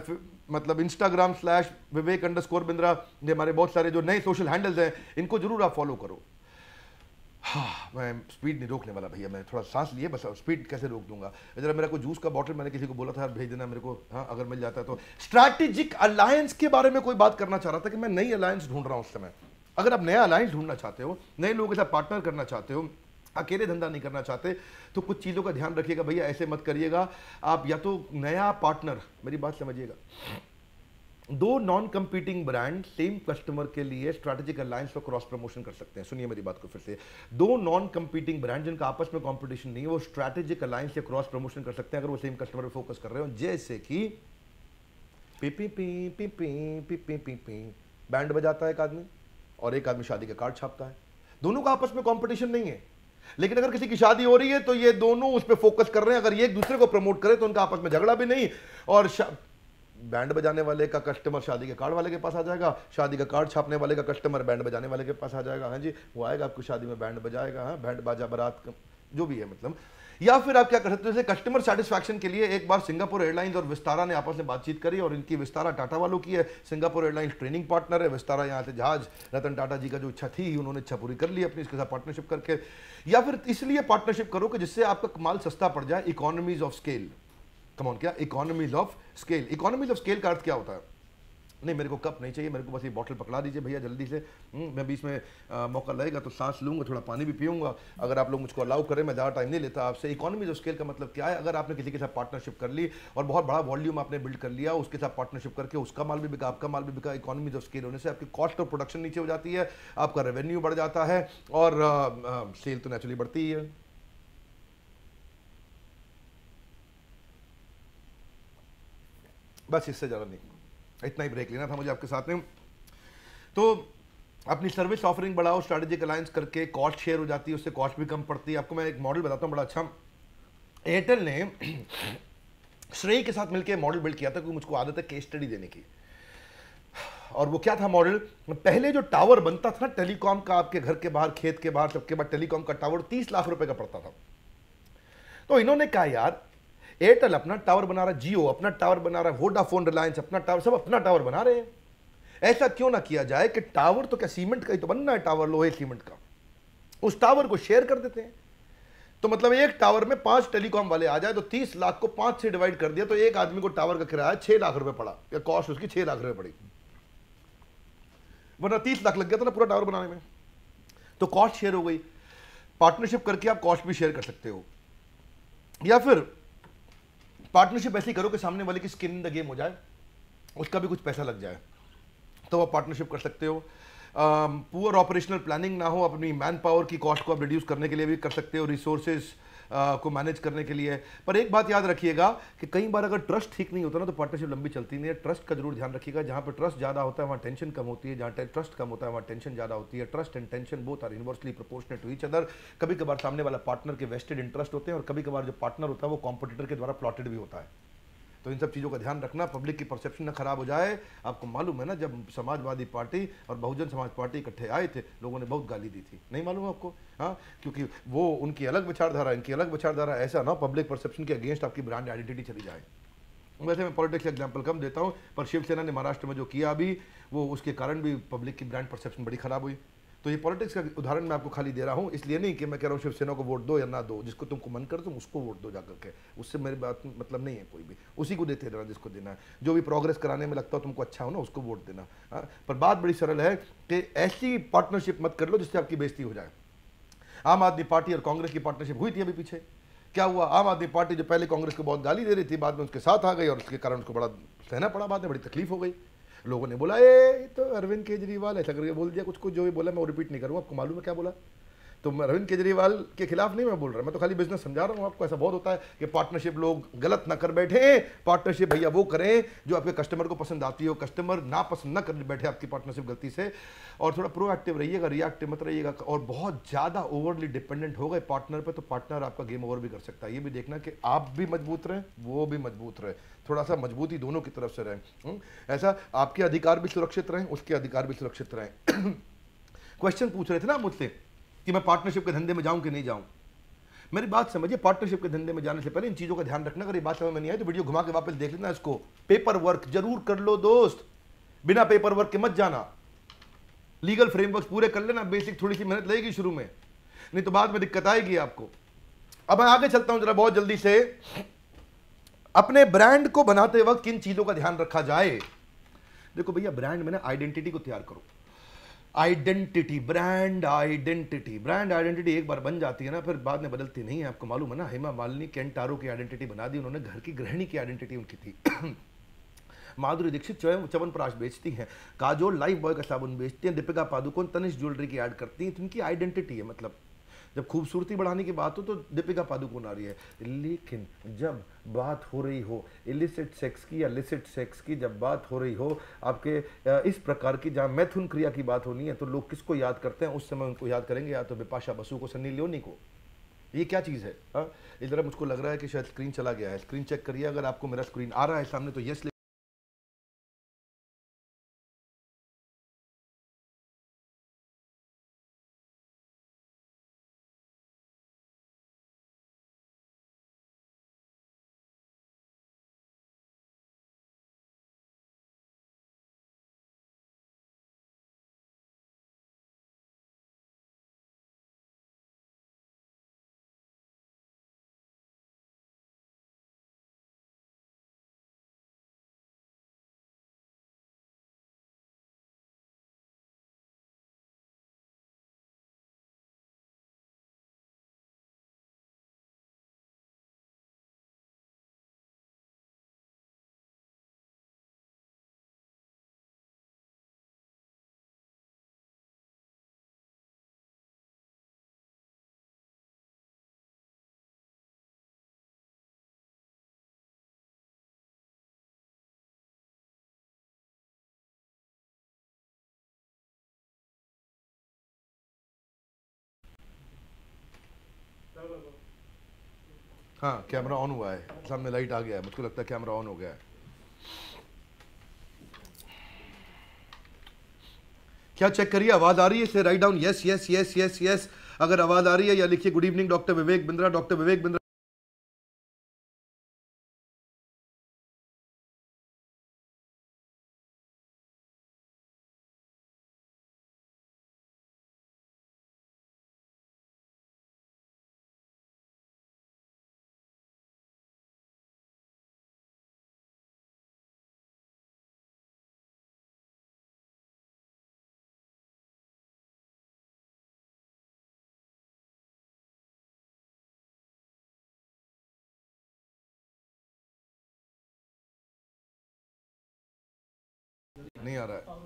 मतलब Instagram/Vivek_Bindra, ये हमारे बहुत सारे जो नए सोशल हैंडल्स हैं, इनको जरूर आप फॉलो करो। हाँ, मैं स्पीड नहीं रोकने वाला भैया, मैं थोड़ा सांस लिए बस, स्पीड कैसे रोक दूंगा। जरा मेरा कोई जूस का बॉटल मैंने किसी को बोला था यार भेज देना मेरे को, हाँ अगर मिल जाता है तो। स्ट्रैटेजिक अलायंस के बारे में कोई बात करना चाह रहा था कि मैं नई अलायंस ढूंढ रहा हूँ उस समय। अगर आप नया अलायंस ढूंढना चाहते हो, नए लोगों के साथ पार्टनर करना चाहते हो, अकेले धंधा नहीं करना चाहते, तो कुछ चीज़ों का ध्यान रखिएगा भैया, ऐसे मत करिएगा आप। या तो नया पार्टनर, मेरी बात समझिएगा, 2 non competing brand same customer के लिए स्ट्रैटेजिक अलायंस और क्रॉस प्रमोशन कर सकते हैं। सुनिए मेरी बात को फिर से, 2 नॉन कंपीटिंग ब्रांड जिनका आपस में कंपटीशन नहीं है, वो स्ट्रैटेजिक अलायंस या क्रॉस प्रमोशन कर सकते हैं अगर वो सेम कस्टमर पे फोकस कर रहे हो। जैसे कि P P P P P P P P P band बजाता है एक आदमी और एक आदमी शादी का कार्ड छापता है, दोनों का आपस में कंपटीशन नहीं है, लेकिन अगर किसी की शादी हो रही है तो ये दोनों उस पर फोकस कर रहे हैं। अगर ये एक दूसरे को प्रमोट करें तो उनका आपस में झगड़ा भी नहीं, और बैंड बजाने वाले का कस्टमर शादी के कार्ड वाले के पास आ जाएगा, शादी का कार्ड छापने वाले का कस्टमर बैंड बजाने वाले के पास आ जाएगा। हाँ जी, वो आएगा आपको शादी में बैंड बजाएगा, हाँ बैंड बाजा बारात जो भी है मतलब। या फिर आप क्या कर सकते हो, जैसे कस्टमर सेटिस्फैक्शन के लिए एक बार सिंगापुर एयरलाइंस और विस्तारा ने आपस में बातचीत करी, और इनकी विस्तारा टाटा वालों की है, सिंगापुर एयरलाइंस ट्रेनिंग पार्टनर है, विस्तारा यहाँ से जहाज, रतन टाटा जी का जो इच्छा थी उन्होंने इच्छा पूरी कर ली अपनी इसके साथ पार्टनरशिप करके। या फिर इसलिए पार्टनरशिप करो कि जिससे आपका माल सस्ता पड़ जाए, इकोनॉमीज ऑफ स्केल। कमॉन, क्या economies of scale? Economies of scale का अर्थ क्या होता है? नहीं मेरे को कप नहीं चाहिए, मेरे को बस ये बॉटल पकड़ा दीजिए भैया जल्दी से, मैं बीच में मौका लगेगा तो सांस लूंगा, थोड़ा पानी भी पीऊंगा, अगर आप लोग मुझको अलाउ करें, मैं ज़्यादा टाइम नहीं लेता आपसे। इकोनॉमीज ऑफ स्केल का मतलब क्या है? अगर आपने किसी के साथ पार्टनरशिप कर ली और बहुत बड़ा वॉल्यूम आपने बिल्ड कर लिया, उसके साथ पार्टनरशिप करके उसका माल भी बिका, आपका माल भी बिका, इकोनॉमीज ऑफ स्केल होने से आपकी कॉस्ट ऑफ प्रोडक्शन नीचे हो जाती है, आपका रेवेन्यू बढ़ जाता है, और सेल तो नेचुरली बढ़ती ही है। बस इससे ज़्यादा नहीं, इतना ही ब्रेक लेना था मुझे आपके साथ में। तो अपनी सर्विस ऑफरिंग बढ़ाओ, स्ट्रैटेजिक अलायंस करके कॉस्ट शेयर हो जाती है, उससे कॉस्ट भी कम पड़ती है। आपको मैं एक मॉडल बताता हूँ बड़ा अच्छा। एयरटेल ने श्रेय के साथ मिलकर मॉडल बिल्ड किया था, क्योंकि मुझको आदत है केस स्टडी देने की। और वो क्या था मॉडल? पहले जो टावर बनता था ना टेलीकॉम का, आपके घर के बाहर, खेत के बाहर, सबके बाद टेलीकॉम का टावर 30 लाख रुपए का पड़ता था। तो इन्होंने कहा यार एयरटेल अपना टावर बना रहा है, जियो अपना टावर बना रहा है, वोडाफोन, रिलायंस अपना टावर, सब अपना टावर बना रहे हैं, ऐसा क्यों ना किया जाए कि टावर तो क्या सीमेंट का ही तो बनना है, टावर लोहे सीमेंट का, उस टावर को शेयर कर देते हैं। तो मतलब एक टावर में 5 टेलीकॉम वाले आ जाए तो 30 लाख को 5 से डिवाइड कर दिया तो एक आदमी को टावर का किराया 6 लाख रुपए पड़ा, या कॉस्ट उसकी 6 लाख रुपए पड़ी, वरना 30 लाख लग गया था ना पूरा टावर बनाने में। तो कॉस्ट शेयर हो गई। पार्टनरशिप करके आप कॉस्ट भी शेयर कर सकते हो, या फिर पार्टनरशिप ऐसी करो कि सामने वाले की स्किन इन द गेम हो जाए, उसका भी कुछ पैसा लग जाए, तो आप पार्टनरशिप कर सकते हो। पुअर ऑपरेशनल प्लानिंग ना हो, अपनी मैन पावर की कॉस्ट को आप रिड्यूस करने के लिए भी कर सकते हो, रिसोर्सेज को मैनेज करने के लिए। पर एक बात याद रखिएगा कि कई बार अगर ट्रस्ट ठीक नहीं होता ना तो पार्टनरशिप लंबी चलती नहीं है। ट्रस्ट का जरूर ध्यान रखिएगा, जहाँ पर ट्रस्ट ज़्यादा होता है वहाँ टेंशन कम होती है, जहाँ ट्रस्ट कम होता है वहाँ टेंशन ज़्यादा होती है। Trust and tension both are inversely proportionate to each other. कभी कभार सामने वाला पार्टनर के वेस्टेड इंटरेस्ट होते हैं, और कभी कभार जो पार्टनर होता है वो कॉम्पिटिटर के द्वारा प्लॉटेड भी होता है। तो इन सब चीज़ों का ध्यान रखना, पब्लिक की परसेप्शन ना खराब हो जाए। आपको मालूम है ना, जब समाजवादी पार्टी और बहुजन समाज पार्टी इकट्ठे आए थे, लोगों ने बहुत गाली दी थी, नहीं मालूम है आपको? हाँ, क्योंकि वो उनकी अलग विचारधारा, इनकी अलग विचारधारा, ऐसा ना पब्लिक परसेप्शन के अगेंस्ट आपकी ब्रांड आइडेंटिटी चली जाए। वैसे मैं पॉलिटिक्स एग्जाम्पल कम देता हूँ, पर शिवसेना ने महाराष्ट्र में जो किया अभी, वो उसके कारण भी पब्लिक की ब्रांड परसेप्शन बड़ी खराब हुई। तो ये पॉलिटिक्स का उदाहरण मैं आपको खाली दे रहा हूँ, इसलिए नहीं कि मैं कह रहा हूँ शिवसेना को वोट दो या ना दो, जिसको तुमको मन कर तुम उसको वोट दो जाकर के, उससे मेरी बात मतलब नहीं है कोई भी, उसी को देते रहना जिसको देना है। जो भी प्रोग्रेस कराने में लगता हो तुमको अच्छा हो ना, उसको वोट देना। हाँ, पर बात बड़ी सरल है कि ऐसी पार्टनरशिप मत कर लो जिससे आपकी बेइज्जती हो जाए। आम आदमी पार्टी और कांग्रेस की पार्टनरशिप हुई थी अभी पीछे, क्या हुआ? आम आदमी पार्टी जो पहले कांग्रेस को बहुत गाली दे रही थी, बाद में उसके साथ आ गई, और उसके कारण उसको बड़ा सहना पड़ा, बाद में बड़ी तकलीफ हो गई। लोगों ने बोला ए तो अरविंद केजरीवाल ऐसा करके बोल दिया, कुछ जो भी बोला मैं रिपीट नहीं करूँगा, आपको मालूम है क्या बोला। तो मैं अरविंद केजरीवाल के खिलाफ नहीं मैं बोल रहा, मैं तो खाली बिजनेस समझा रहा हूँ आपको। ऐसा बहुत होता है कि पार्टनरशिप लोग गलत ना कर बैठे। पार्टनरशिप भैया वो करें जो आपके कस्टमर को पसंद आती हो, कस्टमर ना पसंद ना कर बैठे आपकी पार्टनरशिप गलती से। और थोड़ा प्रोएक्टिव रहिएगा, रिएक्टिव मत रहिएगा। और बहुत ज़्यादा ओवरली डिपेंडेंट हो गए पार्टनर पर तो पार्टनर आपका गेम ओवर भी कर सकता है। ये भी देखना कि आप भी मजबूत रहें, वो भी मजबूत रहे, थोड़ा सा मजबूती दोनों की तरफ से रहें। ऐसा आपके अधिकार भी सुरक्षित रहें, उसके अधिकार भी सुरक्षित रहें। क्वेश्चन पूछ रहे थे ना मुझसे कि मैं पार्टनरशिप के धंधे में जाऊं कि नहीं जाऊं। मेरी बात समझिए, पार्टनरशिप के धंधे में जाने से पहले इन चीजों का ध्यान रखना। अगर ये बात समझ में नहीं आई तो वीडियो घुमा के वापस देख लेना इसको। पेपर वर्क जरूर कर लो दोस्त, बिना पेपर वर्क के मत जाना। लीगल फ्रेमवर्क पूरे कर लेना, बेसिक थोड़ी सी मेहनत लगेगी शुरू में, नहीं तो बाद में दिक्कत आएगी आपको। अब मैं आगे चलता हूं जरा बहुत जल्दी से। अपने ब्रांड को बनाते वक्त किन चीजों का ध्यान रखा जाए? देखो भैया, ब्रांड में ना आइडेंटिटी को तैयार करो। Identity, brand identity, brand identity एक बार बन जाती है ना, फिर बाद में बदलती नहीं है। आपको मालूम है ना, हेमा मालिनी केंटारो की आइडेंटिटी बना दी उन्होंने, घर की गृहिणी की आइडेंटिटी उनकी थी। माधुरी दीक्षित च्यवनप्राश बेचती हैं, काजोल लाइफ बॉय का साबुन बेचती हैं, दीपिका पादुकोण तनिष्क ज्वेलरी की ऐड करती हैं, तो इनकी आइडेंटिटी है। मतलब जब खूबसूरती बढ़ाने की बात हो तो दीपिका पादुकोण आ रही है, लेकिन जब बात हो रही हो इलिसिट सेक्स की या लिसिट सेक्स की, जब बात हो रही हो आपके इस प्रकार की जहाँ मैथुन क्रिया की बात होनी है, तो लोग किसको याद करते हैं? उस समय उनको याद करेंगे या तो बिपाशा बसु को, सन्नी लियोनी को। ये क्या चीज़ है? हाँ, इस तरह मुझको लग रहा है कि शायद स्क्रीन चला गया है। स्क्रीन चेक करिए, अगर आपको मेरा स्क्रीन आ रहा है सामने तो यस। हाँ, कैमरा ऑन हुआ है, सामने लाइट आ गया है, मुझको लगता है कैमरा ऑन हो गया है। क्या चेक करिए, आवाज आ रही है? से write down yes yes yes yes yes. अगर आवाज आ रही है या लिखिए good evening doctor Vivek Bindra, doctor Vivek Bindra. नहीं आ रहा है।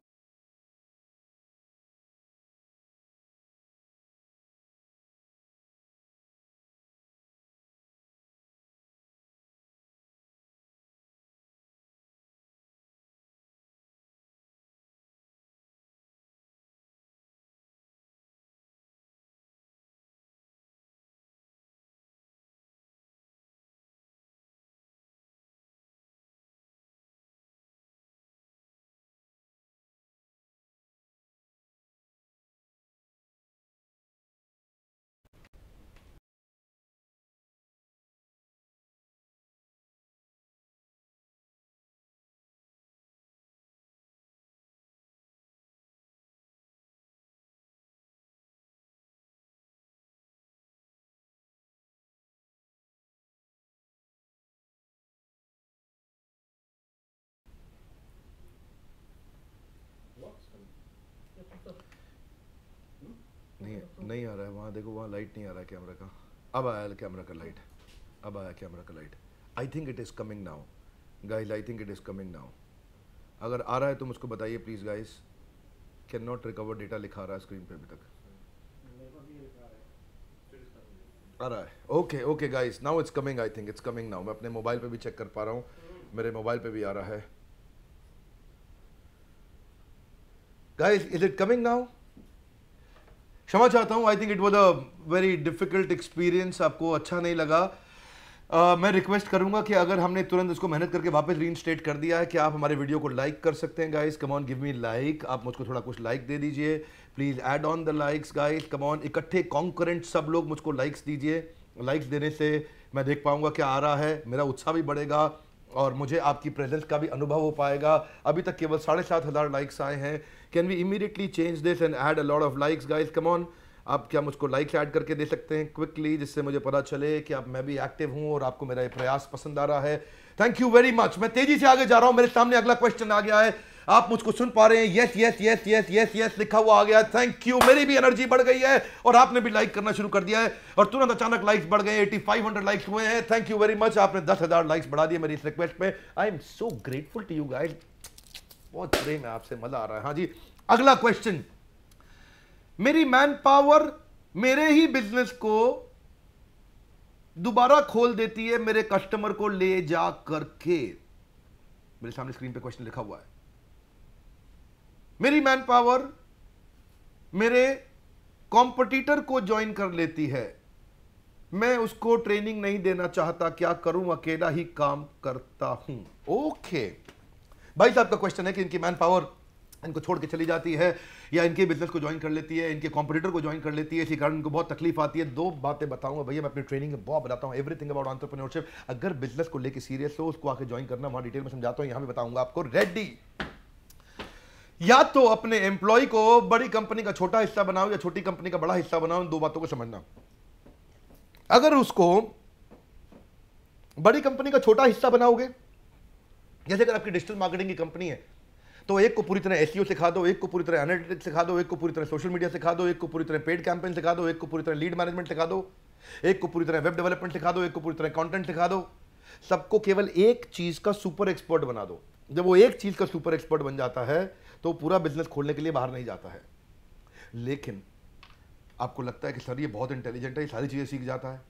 नहीं नहीं आ रहा है, वहाँ देखो, वहाँ लाइट नहीं आ रहा है कैमरा का। अब आया कैमरा का लाइट, अब आया कैमरा का light. I think it is coming now guys, I think it is coming now. अगर आ रहा है तो मुझको बताइए please guys. Can not recover data लिखा रहा है स्क्रीन पे अभी तक। आ रहा है, okay okay guys, now it's coming, I think it's coming now. मैं अपने मोबाइल पे भी चेक कर पा रहा हूँ, मेरे मोबाइल पे भी आ रहा है। Guys is it coming now? क्षमा चाहता हूँ, I think it was a very difficult experience, आपको अच्छा नहीं लगा। मैं रिक्वेस्ट करूंगा कि अगर हमने तुरंत इसको मेहनत करके वापस रीइंस्टेट कर दिया है, कि आप हमारे वीडियो को लाइक कर सकते हैं guys. Come on give me like, आप मुझको थोड़ा कुछ लाइक दे दीजिए please, add on the likes guys, come on. इकट्ठे कॉन्करेंट सब लोग मुझको लाइक्स दीजिए। लाइक्स देने से मैं देख पाऊंगा क्या आ रहा है, मेरा उत्साह भी बढ़ेगा और मुझे आपकी प्रेजेंस का भी अनुभव हो पाएगा। अभी तक केवल 7,500 लाइक्स आए हैं। Can we immediately change this and add a lot of likes guys? Come on, आप क्या मुझको लाइक्स ऐड करके दे सकते हैं क्विकली, जिससे मुझे पता चले कि आप, मैं भी एक्टिव हूं और आपको मेरा ये प्रयास पसंद आ रहा है। Thank you very much. मैं तेजी से आगे जा रहा हूं, मेरे सामने अगला क्वेश्चन आ गया है, आप मुझको सुन पा रहे हैं? Yes yes yes yes yes yes लिखा हुआ आ गया। थैंक यू, मेरी भी एनर्जी बढ़ गई है और आपने भी लाइक करना शुरू कर दिया है और तुरंत अचानक लाइक्स बढ़ गए, 8500 लाइक्स हुए हैं। थैंक यू वेरी मच, आपने 10,000 लाइक्स बढ़ा दिए मेरी इस रिक्वेस्ट पे। I am so grateful to you guys, बहुत प्रेम है आपसे, मजा आ रहा है। हाँ जी, अगला क्वेश्चन। मेरी मैन पावर मेरे ही बिजनेस को दोबारा खोल देती है मेरे कस्टमर को ले जा करके। मेरे सामने स्क्रीन पे क्वेश्चन लिखा हुआ है। मेरी मैन पावर मेरे कॉम्पिटिटर को ज्वाइन कर लेती है, मैं उसको ट्रेनिंग नहीं देना चाहता, क्या करूं, अकेला ही काम करता हूं। ओके, भाई साहब का क्वेश्चन है कि इनकी मैन पावर इनको छोड़ के चली जाती है या इनके बिजनेस को ज्वाइन कर लेती है, इनके कॉम्पिटिटर को ज्वाइन कर लेती है, इसी कारण इनको बहुत तकलीफ आती है। दो बातें बताऊंगा भैया, मैं अपनी ट्रेनिंग में बहुत बताता हूं, एवरीथिंग अबाउट एंटरप्रेन्योरशिप। अगर बिजनेस को लेकर सीरियस हो, उसको आके ज्वाइन करना, वहां डिटेल में समझाता हूं, यहां भी बताऊंगा आपको। रेडी? या तो अपने एम्प्लॉय को बड़ी कंपनी का छोटा हिस्सा बनाओ या छोटी कंपनी का बड़ा हिस्सा बनाओ, इन दो बातों को समझना। अगर उसको बड़ी कंपनी का छोटा हिस्सा बनाओगे, जैसे अगर आपकी डिजिटल मार्केटिंग की कंपनी है, तो एक को पूरी तरह एसईओ सिखा दो, एक को पूरी तरह एनालिटिक्स सिखा दो, एक को पूरी तरह सोशल मीडिया सिखा दो, एक को पूरी तरह पेड कैंपेन सिखा दो, एक को पूरी तरह लीड मैनेजमेंट सिखा दो, एक को पूरी तरह वेब डेवलपमेंट सिखा दो, एक को पूरी तरह कंटेंट सिखा दो। सबको केवल एक चीज का सुपर एक्सपर्ट बना दो। जब वो एक चीज का सुपर एक्सपर्ट बन जाता है तो पूरा बिजनेस खोलने के लिए बाहर नहीं जाता है। लेकिन आपको लगता है कि सर ये बहुत इंटेलिजेंट है, ये सारी चीजें सीख जाता है,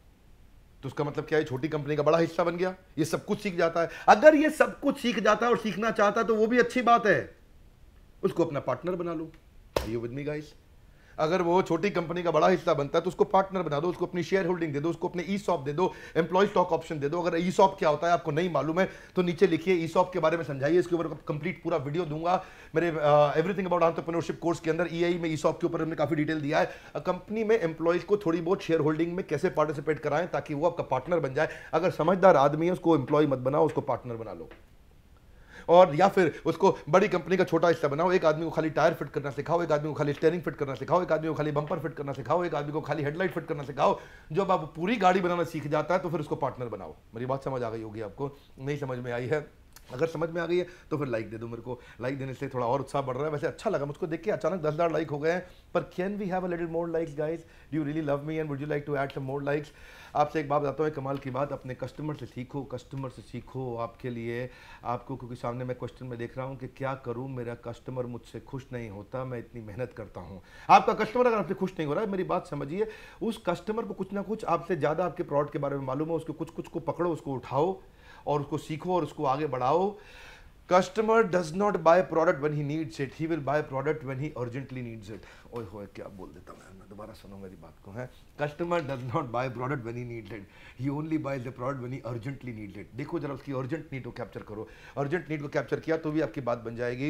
तो उसका मतलब क्या है, छोटी कंपनी का बड़ा हिस्सा बन गया, ये सब कुछ सीख जाता है। अगर ये सब कुछ सीख जाता है और सीखना चाहता है तो वो भी अच्छी बात है, उसको अपना पार्टनर बना लो। Are you with me guys? अगर वो छोटी कंपनी का बड़ा हिस्सा बनता है तो उसको पार्टनर बना दो, उसको अपनी शेयर होल्डिंग दे दो, उसको अपने ईसॉप दे दो, एम्प्लॉय स्टॉक ऑप्शन दे दो। अगर ईसॉप क्या होता है आपको नहीं मालूम है तो नीचे लिखिए, ईसॉप के बारे में समझाइए, इसके ऊपर कंप्लीट पूरा वीडियो दूंगा मेरे एवरीथिंग अबाउट एंटरप्रेन्योरशिप कोर्स के अंदर। ईआई में ईसॉप के ऊपर हमने काफी डिटेल दिया है। कंपनी में एम्प्लॉयज को थोड़ी बहुत शेयर होल्डिंग में कैसे पार्टिसिपेट कराएं ताकि वो आपका पार्टनर बन जाए। अगर समझदार आदमी है उसको एम्प्लॉय मत बनाओ, उसको पार्टनर बना लो। और या फिर उसको बड़ी कंपनी का छोटा हिस्सा बनाओ। एक आदमी को खाली टायर फिट करना सिखाओ, एक आदमी को खाली स्टीयरिंग फिट करना सिखाओ, एक आदमी को खाली बम्पर फिट करना सिखाओ, एक आदमी को खाली हेडलाइट फिट करना सिखाओ। जब आप पूरी गाड़ी बनाना सीख जाता है तो फिर उसको पार्टनर बनाओ। मेरी बात समझ आ गई होगी आपको, नहीं समझ में आई है? अगर समझ में आ गई है तो फिर लाइक दे दो मेरे को। लाइक देने से थोड़ा और उत्साह बढ़ रहा है। वैसे अच्छा लगा मुझको देख के, अचानक 10,000 लाइक हो गए हैं। पर can we have a little more likes guys? Do you really love me and would you like to add some more likes? आपसे एक बात बताता हूँ, कमाल की बात, अपने कस्टमर से सीखो, कस्टमर से सीखो। आपके लिए आपको, क्योंकि सामने मैं क्वेश्चन में देख रहा हूँ कि क्या करूँ, मेरा कस्टमर मुझसे खुश नहीं होता, मैं इतनी मेहनत करता हूँ। आपका कस्टमर अगर आपसे खुश नहीं हो रहा है, मेरी बात समझिए, उस कस्टमर को कुछ ना कुछ आपसे ज़्यादा आपके प्रोडक्ट के बारे में मालूम है, उसको कुछ कुछ को पकड़ो, उसको उठाओ और उसको सीखो और उसको आगे बढ़ाओ। Customer does not buy product when he needs it. He will buy product when he urgently needs it. ओए होए क्या बोल देता मैं दोबारा सुनो मेरी बात को है। Customer does not buy product when he needs it. He only buys the product when he urgently needs it. देखो जरा उसकी urgent need को कैप्चर करो। urgent need को कैप्चर किया तो भी आपकी बात बन जाएगी।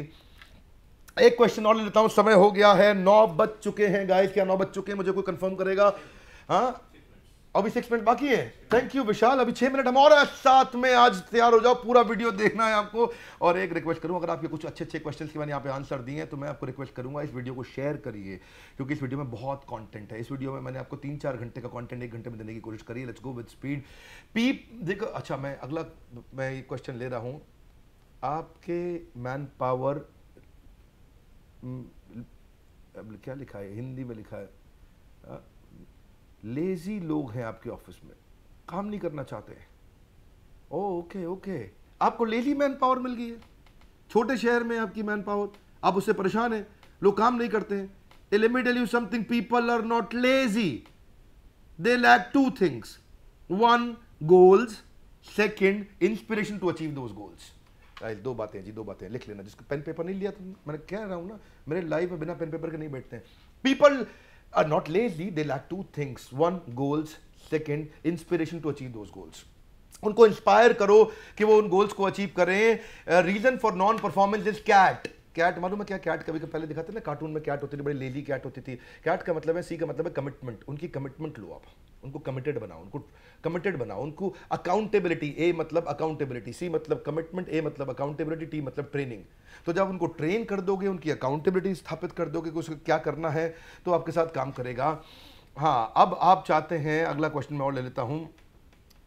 एक क्वेश्चन और ले लेता हूँ, समय हो गया है, 9 बज चुके हैं गाइस। क्या 9 बज चुके हैं? मुझे कोई कंफर्म करेगा? हाँ, अभी 6 मिनट बाकी है। थैंक यू विशाल, अभी 6 मिनट हम और साथ में आज तैयार हो जाओ, पूरा वीडियो देखना है आपको। और एक रिक्वेस्ट करूं, अगर आपके कुछ अच्छे क्वेश्चंस के मैंने यहाँ पे आंसर दिए हैं तो मैं आपको रिक्वेस्ट करूंगा इस वीडियो को शेयर करिए, क्योंकि इस वीडियो में बहुत कंटेंट है। इस वीडियो में मैंने आपको 3-4 घंटे का कंटेंट 1 घंटे में देने की कोशिश करी है। Let's go with speed. पीप देखो, अच्छा मैं अगला मैं क्वेश्चन ले रहा हूँ। आपके मैन पावर क्या लिखा है, हिंदी में लिखा है, लेजी लोग हैं आपके ऑफिस में, काम नहीं करना चाहते हैं। ओके ओके, आपको लेजी मैन पावर मिल गई है। छोटे शहर में आपकी मैन पावर, आप उससे परेशान हैं, लोग काम नहीं करते हैं। Let me tell you something, people are not lazy, they lack 2 things. 1, goals, 2, inspiration to achieve those goals. 2 बातें जी, 2 बातें लिख लेना। जिसको पेन पेपर नहीं लिया तो मैंने कह रहा हूं ना, मेरे लाइफ में बिना पेन पेपर के नहीं बैठते हैं। People are not lazy, they lack 2 things. 1, goals, 2, inspiration to achieve those goals. उनको इंस्पायर करो कि वो उन गोल्स को अचीव करें। Reason for non performance is cat. Cat मालूम है क्या? कैट कभी पहले दिखाते ना कार्टून में, कैट होती थी, बड़ी लेजी कैट होती थी। कैट का मतलब है, सी का मतलब है कमिटमेंट। उनकी कमिटमेंट लो आप, उनको कमिटेड बनाओ, उनको कमिटेड बनाओ, उनको अकाउंटेबिलिटी, ए मतलब अकाउंटेबिलिटी, सी मतलब कमिटमेंट, ए मतलब अकाउंटेबिलिटी, टी मतलब ट्रेनिंग। तो जब उनको ट्रेन कर दोगे, उनकी अकाउंटेबिलिटी स्थापित कर दोगे कि उसको क्या करना है, तो आपके साथ काम करेगा। हाँ, अब आप चाहते हैं, अगला क्वेश्चन मैं और ले लेता हूँ,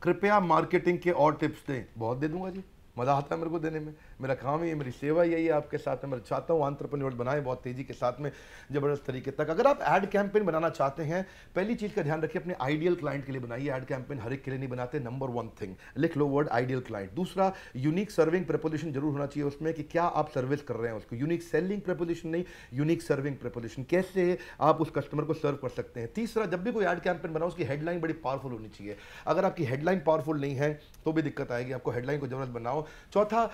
कृपया मार्केटिंग के और टिप्स दें। बहुत दे दूंगा जी, मज़ा आता है मेरे को देने में। मेरा काम ही है, मेरी सेवा यही है आपके साथ में। मैं चाहता हूँ एंटरप्रेन्योर बनाएं बहुत तेजी के साथ में, जबरदस्त तरीके तक। अगर आप एड कैंपेन बनाना चाहते हैं, पहली चीज का ध्यान रखिए, अपने आइडियल क्लाइंट के लिए बनाइए एड कैंपेन, हर एक के लिए नहीं बनाते। नंबर 1 थिंग, लिख लो वर्ड आइडियल क्लाइंट। दूसरा, यूनिक सर्विंग प्रपोजिशन जरूर होना चाहिए उसमें कि क्या आप सर्विस कर रहे हैं उसको, यूनिक सेलिंग प्रपोजिशन नहीं, यूनिक सर्विंग प्रपोजिशन, कैसे आप उस कस्टमर को सर्व कर सकते हैं। तीसरा, जब भी कोई एड कैंपेन बनाओ उसकी हेडलाइन बड़ी पावरफुल होनी चाहिए। अगर आपकी हेडलाइन पावरफुल नहीं है तो भी दिक्कत आएगी, आपको हेडलाइन को जबरदस्त बनाओ। चौथा,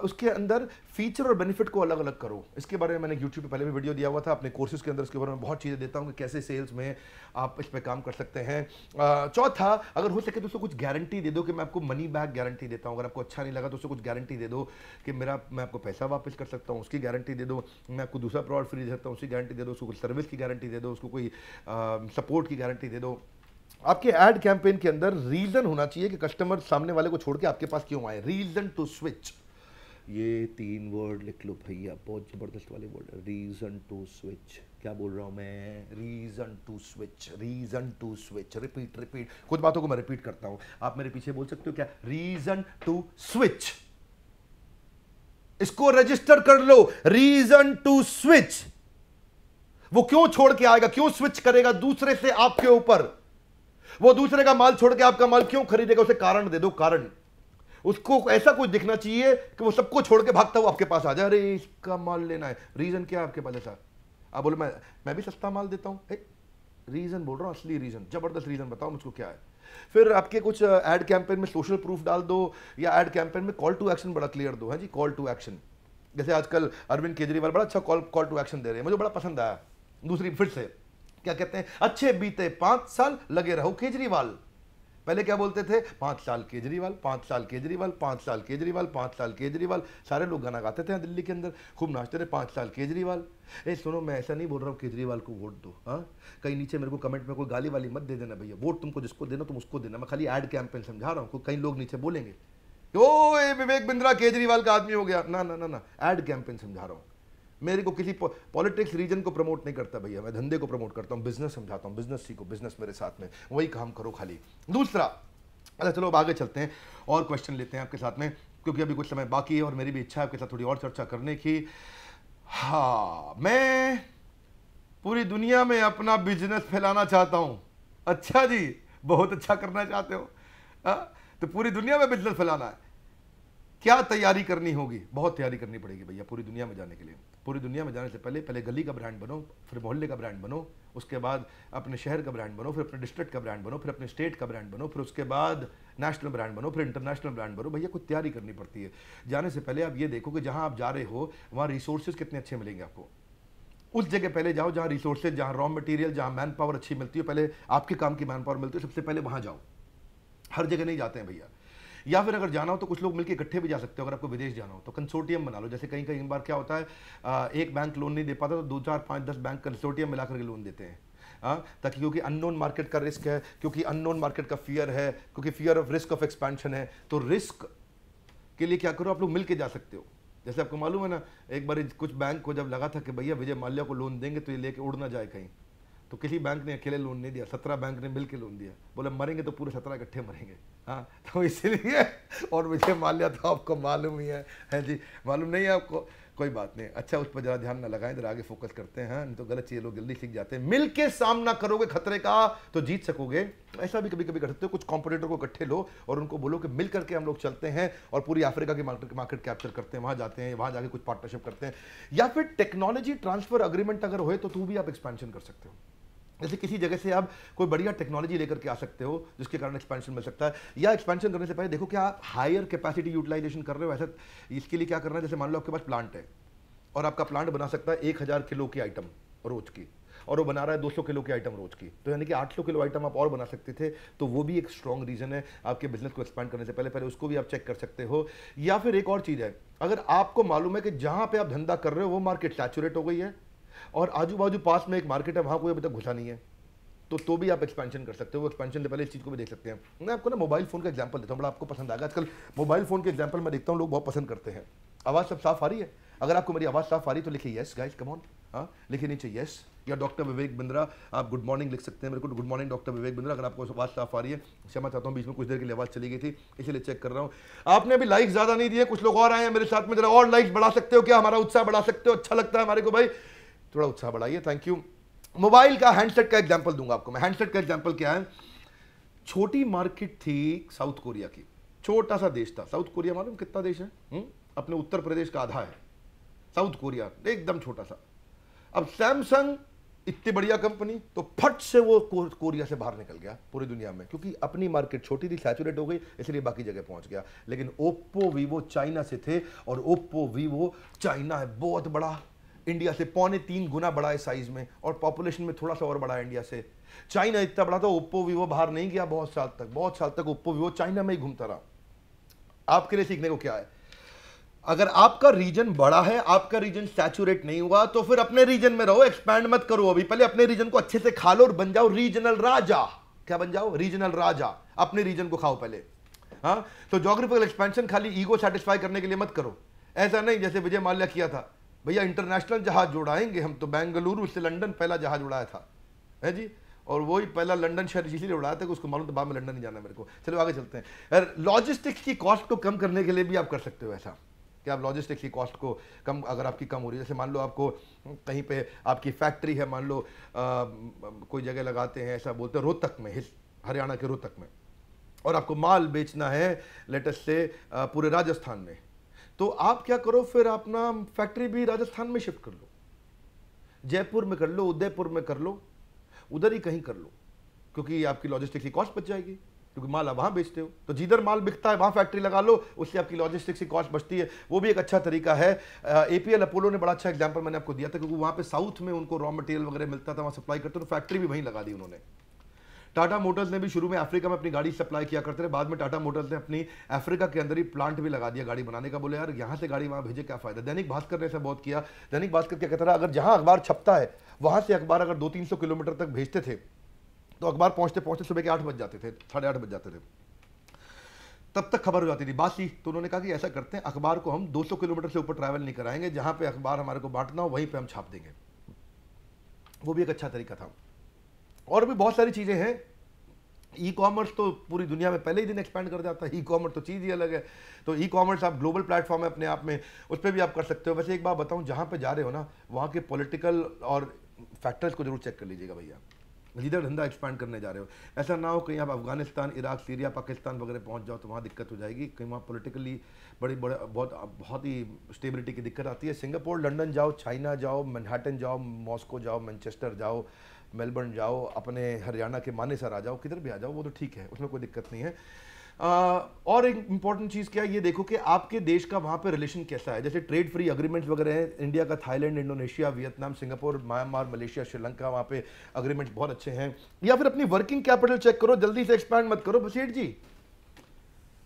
उसके अंदर फीचर और बेनिफिट को अलग अलग करो। इसके बारे में मैंने यूट्यूब पे पहले भी वीडियो दिया हुआ था, अपने कोर्सेज के अंदर इसके बारे में बहुत चीज़ें देता हूँ कि कैसे सेल्स में आप इस पर काम कर सकते हैं। चौथा, अगर हो सके तो उसको कुछ गारंटी दे दो कि मैं आपको मनी बैक गारंटी देता हूँ, अगर आपको अच्छा नहीं लगा तो उसको कुछ गारंटी दे दो कि मैं आपको पैसा वापस कर सकता हूँ, उसकी गारंटी दे दो। मैं आपको दूसरा प्रोडक्ट फ्री दे सकता हूँ, उसकी गारंटी दे दो। उसको कुछ सर्विस की गारंटी दे दो, उसको कोई सपोर्ट की गारंटी दे दो। आपके एड कैंपेन के अंदर रीजन होना चाहिए कि कस्टमर सामने वाले को छोड़ के आपके पास क्यों आए, रीजन टू स्विच। ये 3 वर्ड लिख लो भैया, बहुत जबरदस्त वाले वर्ड, रीजन टू स्विच। क्या बोल रहा हूं मैं, reason to switch, reason to switch. Repeat repeat, कुछ बातों को मैं रिपीट करता हूं, आप मेरे पीछे बोल सकते हो क्या, रीजन टू स्विच। इसको रजिस्टर कर लो, रीजन टू स्विच। वो क्यों छोड़ के आएगा, क्यों स्विच करेगा दूसरे से आपके ऊपर, वो दूसरे का माल छोड़ के आपका माल क्यों खरीदेगा, उसे कारण दे दो, कारण। उसको ऐसा कुछ दिखना चाहिए कि वो सबको छोड़ के भागता हुआ आपके पास आ जाए, अरे इसका माल लेना है। रीजन क्या है आपके पास ऐसा, आप बोले मैं भी सस्ता माल देता हूं, रीजन बोल रहा हूं, असली रीजन, जबरदस्त रीजन बताओ मुझको क्या है। फिर आपके कुछ एड कैंपेन में सोशल प्रूफ डाल दो, या एड कैंपेन में कॉल टू एक्शन बड़ा क्लियर दो। है जी, कॉल टू एक्शन। जैसे आजकल अरविंद केजरीवाल बड़ा अच्छा कॉल टू एक्शन दे रहे हैं, मुझे बड़ा पसंद आया। दूसरी फिर से क्या कहते हैं, अच्छे बीते 5 साल लगे रहो केजरीवाल। पहले क्या बोलते थे, 5 साल केजरीवाल, 5 साल केजरीवाल, 5 साल केजरीवाल, 5 साल केजरीवाल। सारे लोग गाना गाते थे दिल्ली के अंदर, खूब नाचते थे, 5 साल केजरीवाल। सुनो, मैं ऐसा नहीं बोल रहा हूँ केजरीवाल को वोट दो, हाँ। कहीं नीचे मेरे को कमेंट में कोई गाली वाली मत दे देना भैया, वोट तुमको जिसको देना तुम उसको देना। मैं खाली एड कैंपेन समझा रहा हूँ, कई लोग नीचे बोलेंगे ओ विवेक बिंद्रा केजरीवाल का आदमी हो गया, ना ना ना ना, एड कैंपेन समझा रहा हूँ। मेरे को किसी पॉलिटिक्स रीजन को प्रमोट नहीं करता भैया, मैं धंधे को प्रमोट करता हूँ, बिजनेस समझाता हूँ, बिजनेस सीखो, बिजनेस मेरे साथ में, वही काम करो खाली। दूसरा, अच्छा चलो अब आगे चलते हैं और क्वेश्चन लेते हैं आपके साथ में, क्योंकि अभी कुछ समय बाकी है और मेरी भी इच्छा है आपके साथ थोड़ी और चर्चा करने की। हाँ, मैं पूरी दुनिया में अपना बिजनेस फैलाना चाहता हूँ। अच्छा जी, बहुत अच्छा करना चाहते हो, तो पूरी दुनिया में बिजनेस फैलाना है, क्या तैयारी करनी होगी, बहुत तैयारी करनी पड़ेगी भैया पूरी दुनिया में जाने के लिए। पूरी दुनिया में जाने से पहले गली का ब्रांड बनो, फिर मोहल्ले का ब्रांड बनो, उसके बाद अपने शहर का ब्रांड बनो, फिर अपने डिस्ट्रिक्ट का ब्रांड बनो, फिर अपने स्टेट का ब्रांड बनो, फिर उसके बाद नेशनल ब्रांड बनो, फिर इंटरनेशनल ब्रांड बनो। भैया कुछ तैयारी करनी पड़ती है। जाने से पहले आप ये देखो कि जहाँ आप जा रहे हो वहाँ रिसोर्सेज कितने अच्छे मिलेंगे आपको। उस जगह पहले जाओ जहाँ रिसोर्सेज, जहाँ रॉ मटेरियल, जहाँ मैन पावर अच्छी मिलती है, पहले आपके काम की मैन पावर मिलती है, सबसे पहले वहाँ जाओ। हर जगह नहीं जाते हैं भैया। या फिर अगर जाना हो तो कुछ लोग मिलकर इकट्ठे भी जा सकते हो। अगर आपको विदेश जाना हो तो कंसोर्टियम बना लो। जैसे कहीं कहीं बार क्या होता है, एक बैंक लोन नहीं दे पाता तो 2, 4, 5, 10 बैंक कंसोर्टियम मिलाकर के लोन देते हैं, ताकि, क्योंकि अननोन मार्केट का रिस्क है, क्योंकि अननोन मार्केट का फियर है, क्योंकि fear of risk of expansion है। तो रिस्क के लिए क्या करो, आप लोग मिल के जा सकते हो। जैसे आपको मालूम है ना, एक बार कुछ बैंक को जब लगा था कि भैया विजय माल्या को लोन देंगे तो ये लेके उड़ ना जाए कहीं, तो किसी बैंक ने अकेले लोन नहीं दिया, 17 बैंक ने मिलकर लोन दिया। बोले मरेंगे तो पूरे 17 इकट्ठे मरेंगे, हाँ। तो इसीलिए, और विजय माल्या तो आपको मालूम ही है जी, मालूम नहीं है आपको, कोई बात नहीं। अच्छा, उस पर जरा ध्यान ना लगाएं, जरा आगे फोकस करते हैं, नहीं तो गलत चीज़ें लोग जल्दी सीख जाते हैं। मिल के सामना करोगे खतरे का तो जीत सकोगे। ऐसा भी कभी कभी कर सकते हो, कुछ कॉम्पिटिटर को इकट्ठे लो और उनको बोलो कि मिल करके हम लोग चलते हैं और पूरी अफ्रीका की मार्केट कैप्चर करते हैं, वहाँ जाते हैं, वहाँ जाके कुछ पार्टनरशिप करते हैं। या फिर टेक्नोलॉजी ट्रांसफर अग्रीमेंट अगर हो तो भी आप एक्सपेंशन कर सकते हो। जैसे किसी जगह से आप कोई बढ़िया टेक्नोलॉजी लेकर के आ सकते हो जिसके कारण एक्सपेंशन मिल सकता है। या एक्सपेंशन करने से पहले देखो क्या आप हायर कैपेसिटी यूटिलाइजेशन कर रहे हो। ऐसा इसके लिए क्या करना है, जैसे मान लो आपके पास प्लांट है और आपका प्लांट बना सकता है 1000 किलो की आइटम रोज की, और वो बना रहा है 200 किलो की आइटम रोज की, तो यानी कि 800 किलो आइटम आप और बना सकते थे। तो वो भी एक स्ट्रॉन्ग रीजन है आपके बिजनेस को एक्सपेंड करने से पहले उसको भी आप चेक कर सकते हो। या फिर एक और चीज़ है, अगर आपको मालूम है कि जहाँ पे आप धंधा कर रहे हो वो मार्केट सैचुरेट हो गई है और आजू बाजू पास में एक मार्केट है, वहाँ कोई अभी तक घुसा नहीं है, तो भी आप एक्सपेंशन कर सकते हो। वो एक्सपेंशन से पहले इस चीज़ को भी देख सकते हैं। मैं आपको ना मोबाइल फ़ोन का एग्जांपल देता हूँ, बड़ा आपको पसंद आएगा। आजकल मोबाइल फ़ोन के एग्जांपल मैं देखता हूँ लोग बहुत पसंद करते हैं। आवाज़ सब साफ आ रही है? अगर आपको मेरी आवाज़ साफ आ रही है तो लिखिए यस गाइस, कम ऑन। हाँ, लिखे नीचे यस या डॉक्टर विवेक बिंद्रा, आप गुड मॉर्निंग लिख सकते हैं मेरे को, good morning doctor Vivek Bindra. अगर आपको आवाज़ साफ आ रही है, क्षमा चाहता हूँ, बीच में कुछ देर के लिए आवाज़ चली गई थी, इसलिए चेक कर रहा हूँ। आपने अभी लाइक ज़्यादा नहीं दिए, कुछ लोग और आए हैं मेरे साथ में, जरा और लाइक बढ़ा सकते हो क्या, हमारा उत्साह बढ़ा सकते हो, अच्छा लगता है हमारे को भाई, थोड़ा उत्साह बढ़ाइए, थैंक यू। मोबाइल का हैंडसेट का एग्जाम्पल दूंगा आपको मैं। हैंडसेट का एग्जाम्पल क्या है, छोटी मार्केट थी साउथ कोरिया की, छोटा सा देश था साउथ कोरिया, मालूम कितना देश है? अपने उत्तर प्रदेश का आधा है साउथ कोरिया, एकदम छोटा सा। अब सैमसंग इतनी बढ़िया कंपनी, तो फट से वो कोरिया से बाहर निकल गया पूरी दुनिया में, क्योंकि अपनी मार्केट छोटी थी, सैचुरेट हो गई, इसलिए बाकी जगह पहुंच गया। लेकिन ओप्पो वीवो चाइना से थे, और ओप्पो वीवो चाइना है बहुत बड़ा, इंडिया से 3.25 गुना बड़ा है साइज में, और पॉपुलेशन में थोड़ा सा और बड़ा है इंडिया से। चाइना इतना बड़ा था, ओप्पो वीवो बाहर नहीं गया बहुत साल तक ओप्पो वीवो चाइना में ही घूमता रहा। आपके लिए सीखने को क्या है, अगर आपका रीजन बड़ा है, आपका रीजन सैचुरेट नहीं हुआ, तो फिर अपने रीजन में रहो, एक्सपैंड मत करो। अभी पहले अपने रीजन को अच्छे से खा लो और बन जाओ रीजनल राजा। क्या बन जाओ? रीजनल राजा। अपने रीजन को खाओ पहले। हाँ, तो ज्योग्राफिकल एक्सपेंशन खाली ईगो सेटिस्फाई करने के लिए मत करो। ऐसा नहीं जैसे विजय माल्या किया था, भैया इंटरनेशनल जहाज जोड़ाएंगे हम, तो बेंगलुरु से लंदन पहला जहाज उड़ाया था, है जी, और वही पहला लंदन शहर इसीलिए उड़ाया था कि उसको मालूम था बाद में लंदन नहीं जाना मेरे को। चलो आगे चलते हैं। लॉजिस्टिक्स की कॉस्ट को कम करने के लिए भी आप कर सकते हो ऐसा कि आप लॉजिस्टिक्स की कॉस्ट को कम, अगर आपकी कम हो रही है, जैसे मान लो आपको कहीं पे आपकी फैक्ट्री है, मान लो कोई जगह लगाते हैं, ऐसा बोलते हैं रोहतक में, हरियाणा के रोहतक में, और आपको माल बेचना है लेटेस्ट से पूरे राजस्थान में, तो आप क्या करो, फिर अपना फैक्ट्री भी राजस्थान में शिफ्ट कर लो, जयपुर में कर लो, उदयपुर में कर लो, उधर ही कहीं कर लो, क्योंकि आपकी लॉजिस्टिक्स की कॉस्ट बच जाएगी, क्योंकि माल आप वहाँ बेचते हो। तो जिधर माल बिकता है वहाँ फैक्ट्री लगा लो, उससे आपकी लॉजिस्टिक्स की कॉस्ट बचती है। वो भी एक अच्छा तरीका है। एपीएल अपोलो ने बड़ा अच्छा एग्जांपल मैंने आपको दिया था, क्योंकि वहाँ पे साउथ में उनको रॉ मटेरियल वगैरह मिलता था, वहाँ सप्लाई करते, तो फैक्ट्री भी वहीं लगा दी उन्होंने। टाटा मोटर्स ने भी शुरू में अफ्रीका में अपनी गाड़ी सप्लाई किया करते थे, बाद में टाटा मोटर्स ने अपनी अफ्रीका के अंदर ही प्लांट भी लगा दिया गाड़ी बनाने का। बोले यार यहाँ से गाड़ी वहाँ भेजे क्या फायदा। दैनिक भास्कर ने ऐसा बहुत किया। दैनिक भास्कर क्या कहता था, अगर जहाँ अखबार छपता है वहाँ से अखबार अगर 200-300 किलोमीटर तक भेजते थे, तो अखबार पहुँचते पहुँचते सुबह के 8 बज जाते थे, 8:30 बज जाते थे, तब तक खबर हो जाती थी बासी। तो उन्होंने कहा कि ऐसा करते हैं, अखबार को हम 200 किलोमीटर से ऊपर ट्रैवल नहीं कराएंगे, जहाँ पे अखबार हमारे को बांटना हो वहीं पे हम छाप देंगे। वो भी एक अच्छा तरीका था। और भी बहुत सारी चीज़ें हैं। ई कॉमर्स तो पूरी दुनिया में पहले ही दिन एक्सपैंड कर जाता है, ई कॉमर्स तो चीज़ ही अलग है। तो ई कॉमर्स आप ग्लोबल प्लेटफॉर्म है अपने आप में, उस पर भी आप कर सकते हो। वैसे एक बात बताऊं, जहाँ पे जा रहे हो ना, वहाँ के पॉलिटिकल और फैक्टर्स को जरूर चेक कर लीजिएगा भैया, जिधर धंधा एक्सपैंड करने जा रहे हो। ऐसा ना हो कहीं आप अफगानिस्तान, इराक, सीरिया, पाकिस्तान वगैरह पहुँच जाओ तो वहाँ दिक्कत हो जाएगी, कहीं वहाँ पॉलिटिकली बहुत ही स्टेबिलिटी की दिक्कत आती है। सिंगापुर, लंदन जाओ, चाइना जाओ, मैनहट्टन जाओ, मॉस्को जाओ, मैनचेस्टर जाओ, मेलबर्न जाओ, अपने हरियाणा के मानेसर आ जाओ, किधर भी आ जाओ, वो तो ठीक है, उसमें कोई दिक्कत नहीं है। और एक इंपॉर्टेंट चीज़ क्या है, ये देखो कि आपके देश का वहाँ पे रिलेशन कैसा है। जैसे ट्रेड फ्री अग्रीमेंट्स वगैरह हैं इंडिया का, Thailand, Indonesia, Vietnam, Singapore, Myanmar, Malaysia, Sri Lanka, वहाँ पे अग्रीमेंट्स बहुत अच्छे हैं। या फिर अपनी वर्किंग कैपिटल चेक करो, जल्दी से एक्सपैंड मत करो बसेठ जी,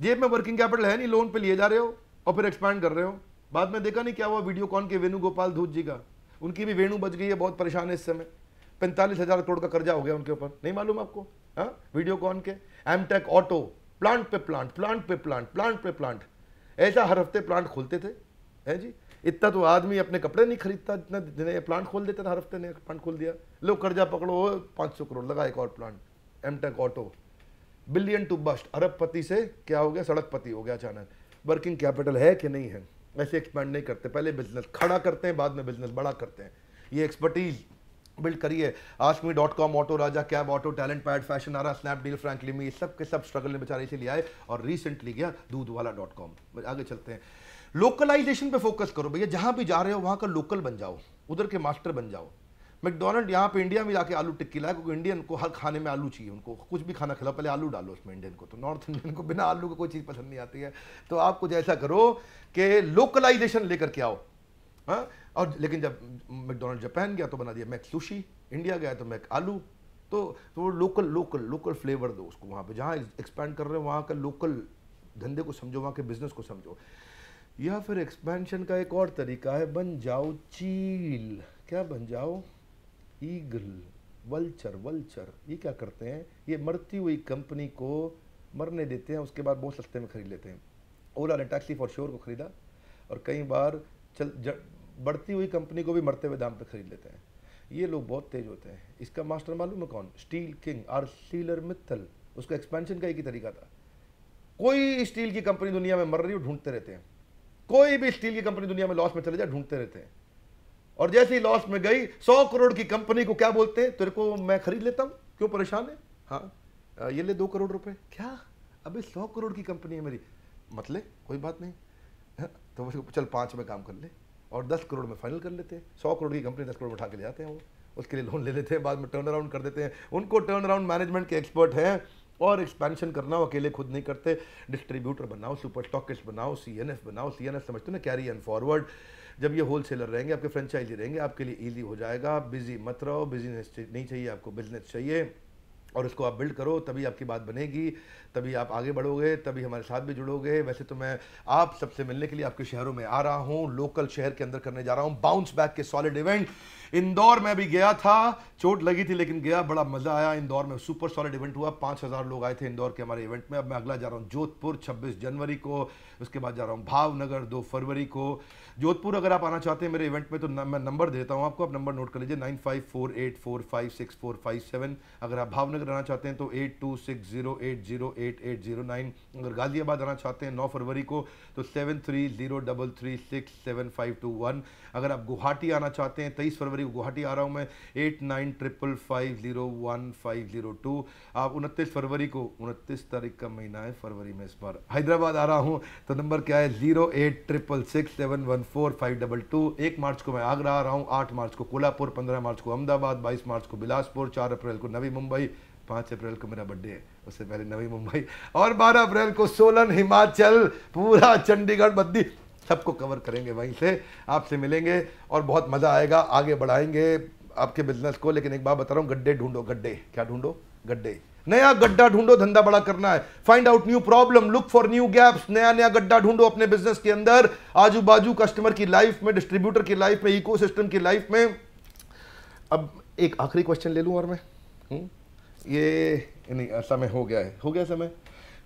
जेब में वर्किंग कैपिटल है नहीं, लोन पे लिए जा रहे हो और फिर एक्सपैंड कर रहे हो। बाद में देखा नहीं क्या हुआ वीडियोकॉन के वेणुगोपाल धूत जी का, उनकी भी वेणु बच गई है, बहुत परेशान है इस समय, 45,000 करोड़ का कर्जा हो गया उनके ऊपर, नहीं मालूम आपको? हाँ, वीडियोकॉन के। एमटेक ऑटो, प्लांट पे प्लांट, प्लांट पे प्लांट, प्लांट पे प्लांट, ऐसा हर हफ्ते प्लांट खोलते थे, है जी। इतना तो आदमी अपने कपड़े नहीं खरीदता जितना जिन्हें प्लांट खोल देता था, हर हफ्ते ने प्लांट खोल दिया। लो कर्जा पकड़ो, 500 करोड़ लगा एक और plant. Amtek auto, billion to bust, अरबपति से क्या हो गया, सड़कपति हो गया अचानक। वर्किंग कैपिटल है कि नहीं है? ऐसे एक्सपैंड नहीं करते, पहले बिजनेस खड़ा करते हैं, बाद में बिजनेस बड़ा करते हैं। ये एक्सपर्टीज बिल्ड करिए। askme.com, auto Raja, cab auto, talent pad, Fashionara, Snapdeal, frankly me, सब के सब स्ट्रगल में बेचारे इसीलिए आए, और रिसेंटली गया दूधवाला.com। आगे चलते हैं। लोकलाइजेशन पे फोकस करो भैया, जहां भी जा रहे हो वहां का लोकल बन जाओ, उधर के मास्टर बन जाओ। मैकडोनल्ड यहाँ पे इंडिया में जाके आलू टिक्की लाया, क्योंकि इंडियन को हर खाने में आलू चाहिए, उनको कुछ भी खाना खिलाओ पहले आलू डालो उसमें। इंडियन को तो, नॉर्थ इंडियन को बिना आलू को कोई चीज़ पसंद नहीं आती है। तो आप कुछ ऐसा करो कि लोकलाइजेशन लेकर के आओ। हाँ, और लेकिन जब मैकडोनल्ड जापान गया तो बना दिया मैक सुशी, इंडिया गया तो मैक आलू। तो वो लोकल फ्लेवर दो उसको, वहाँ पे जहाँ एक्सपैंड कर रहे हो वहाँ का लोकल धंधे को समझो, वहाँ के बिजनेस को समझो। या फिर एक्सपेंशन का एक और तरीका है, बन जाओ चील। क्या बन जाओ? Eagle, vulture. ये क्या करते हैं, ये मरती हुई कंपनी को मरने देते हैं, उसके बाद बहुत सस्ते में खरीद लेते हैं। ओला ने टैक्सी फॉर श्योर को खरीदा और कई बार बढ़ती हुई कंपनी को भी मरते हुए दाम पे खरीद लेते हैं। ये लोग बहुत तेज होते हैं। इसका मास्टर मालूम है कौन? Steel king Arcelor Mittal. उसका एक्सपेंशन का एक ही तरीका था। कोई स्टील की कंपनी दुनिया में मर रही हो, ढूंढते रहते हैं। कोई भी स्टील की कंपनी दुनिया में लॉस में चले जाए, ढूंढते रहते हैं। और जैसे ही लॉस में गई 100 करोड़ की कंपनी को क्या बोलते हैं? तेरे को मैं खरीद लेता हूं, क्यों परेशान है? हाँ ये ले 2 करोड़ रुपए। क्या? अबे 100 करोड़ की कंपनी है मेरी, मतलब कोई बात नहीं। हाँ, तो चल 5 में काम कर ले और 10 करोड़ में फाइनल कर लेते हैं। 100 करोड़ की कंपनी 10 करोड़ में उठा के ले जाते हैं, वो उसके लिए लोन ले लेते हैं, बाद में टर्न अराउंड कर देते हैं। उनको टर्न अराउंड मैनेजमेंट के एक्सपर्ट हैं। और एक्सपेंशन करना वो अकेले खुद नहीं करते, डिस्ट्रीब्यूटर बनाओ, सुपर स्टॉकिस्ट बनाओ, सीएनएफ बनाओ। सीएनएफ समझते हो ना, कैरी एंड फॉरवर्ड। जब ये होलसेलर रहेंगे, आपके फ्रेंचाइजी रहेंगे, आपके लिए ईजी हो जाएगा। बिजी मत रहो, बिजनेस नहीं चाहिए आपको, बिजनेस चाहिए। और उसको आप बिल्ड करो, तभी आपकी बात बनेगी, तभी आप आगे बढ़ोगे, तभी हमारे साथ भी जुड़ोगे। वैसे तो मैं आप सबसे मिलने के लिए आपके शहरों में आ रहा हूँ, लोकल शहर के अंदर करने जा रहा हूँ बाउंस बैक के सॉलिड इवेंट। इंदौर में भी गया था, चोट लगी थी लेकिन गया, बड़ा मजा आया। इंदौर में सुपर सॉलिड इवेंट हुआ, 5000 लोग आए थे इंदौर के हमारे इवेंट में। अब मैं अगला जा रहा हूँ जोधपुर 26 जनवरी को, उसके बाद जा रहा हूँ भावनगर 2 फरवरी को। जोधपुर अगर आप आना चाहते हैं मेरे इवेंट में तो मैं नंबर देता हूँ आपको, आप नंबर नोट कर लीजिए 9548456457। अगर आप भावनगर आना चाहते हैं तो 8260808809। अगर गाजियाबाद आना चाहते हैं 9 फरवरी को तो 7303367521। अगर आप गुवाहाटी आना चाहते हैं 23 फरवरी को गुवाहाटी आ रहा हूँ मैं, 8955501502। आप 29 फरवरी को, 29 तारीख का महीना है फरवरी में इस बार, हैदराबाद आ रहा हूँ तो नंबर क्या है 0866671452। 1 मार्च को मैं आगरा आ रहा हूँ, 8 मार्च को कोल्हापुर, 15 मार्च को अहमदाबाद, 22 मार्च को बिलासपुर, 4 अप्रैल को नवी मुंबई, 5 अप्रैल को मेरा बर्थडे है, उससे पहले नवी मुंबई, और 12 अप्रैल को सोलन हिमाचल, पूरा चंडीगढ़ बद्दी सबको कवर करेंगे। वहीं से आपसे मिलेंगे और बहुत मज़ा आएगा, आगे बढ़ाएंगे आपके बिजनेस को। लेकिन एक बात बता रहा हूँ, गड्ढे ढूंढो, गड्ढे क्या ढूंढो? गड्ढे, नया गड्ढा ढूंढो, धंधा बड़ा करना है। Find out new problem, look for new gaps. नया नया गड्ढा ढूंढो अपने बिजनेस के अंदर, आजू बाजू कस्टमर की लाइफ में, डिस्ट्रीब्यूटर की लाइफ में, इकोसिस्टम की लाइफ में। अब एक आखिरी क्वेश्चन ले लूं और मैं ये नहीं, समय हो गया है, हो गया समय,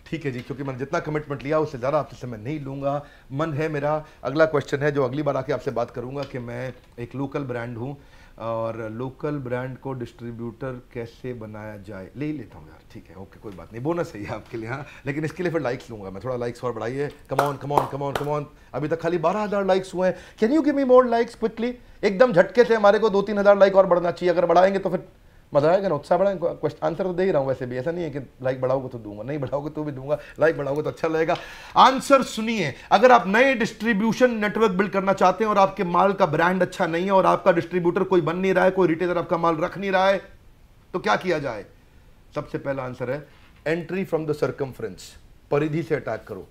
ठीक है जी, क्योंकि मैंने जितना कमिटमेंट लिया उससे ज़्यादा आपसे समय नहीं लूँगा। मन है मेरा, अगला क्वेश्चन है जो अगली बार आके आपसे बात करूँगा कि मैं एक लोकल ब्रांड हूँ और लोकल ब्रांड को डिस्ट्रीब्यूटर कैसे बनाया जाए। ले ही लेता हूँ यार, ठीक है, ओके, कोई बात नहीं, बोनस है आपके लिए। हाँ, लेकिन इसके लिए फिर लाइक्स लूँगा मैं, थोड़ा लाइक्स और बढ़ाइए। Come on come on come on come on. अभी तक खाली 12,000 लाइक्स हुए हैं। Can you give me more likes quickly? एकदम झटके से हमारे को 2-3 हज़ार लाइक और बढ़ना चाहिए। अगर बढ़ाएंगे तो फिर मजा आएगा ना, उत्साह बढ़ाएंगे। आंसर तो दे ही रहा हूँ वैसे भी, ऐसा नहीं है कि लाइक बढ़ाओगे तो दूंगा, नहीं बढ़ाओगे तो भी दूंगा, लाइक बढ़ाओगे तो अच्छा लगेगा। आंसर सुनिए, अगर आप नए डिस्ट्रीब्यूशन नेटवर्क बिल्ड करना चाहते हैं और आपके माल का ब्रांड अच्छा नहीं है और आपका डिस्ट्रीब्यूटर कोई बन नहीं रहा है, कोई रिटेलर आपका माल रख नहीं रहा है, तो क्या किया जाए? सबसे पहला आंसर है एंट्री फ्रॉम द सर्कमफ्रेंस, परिधि से अटैक करो।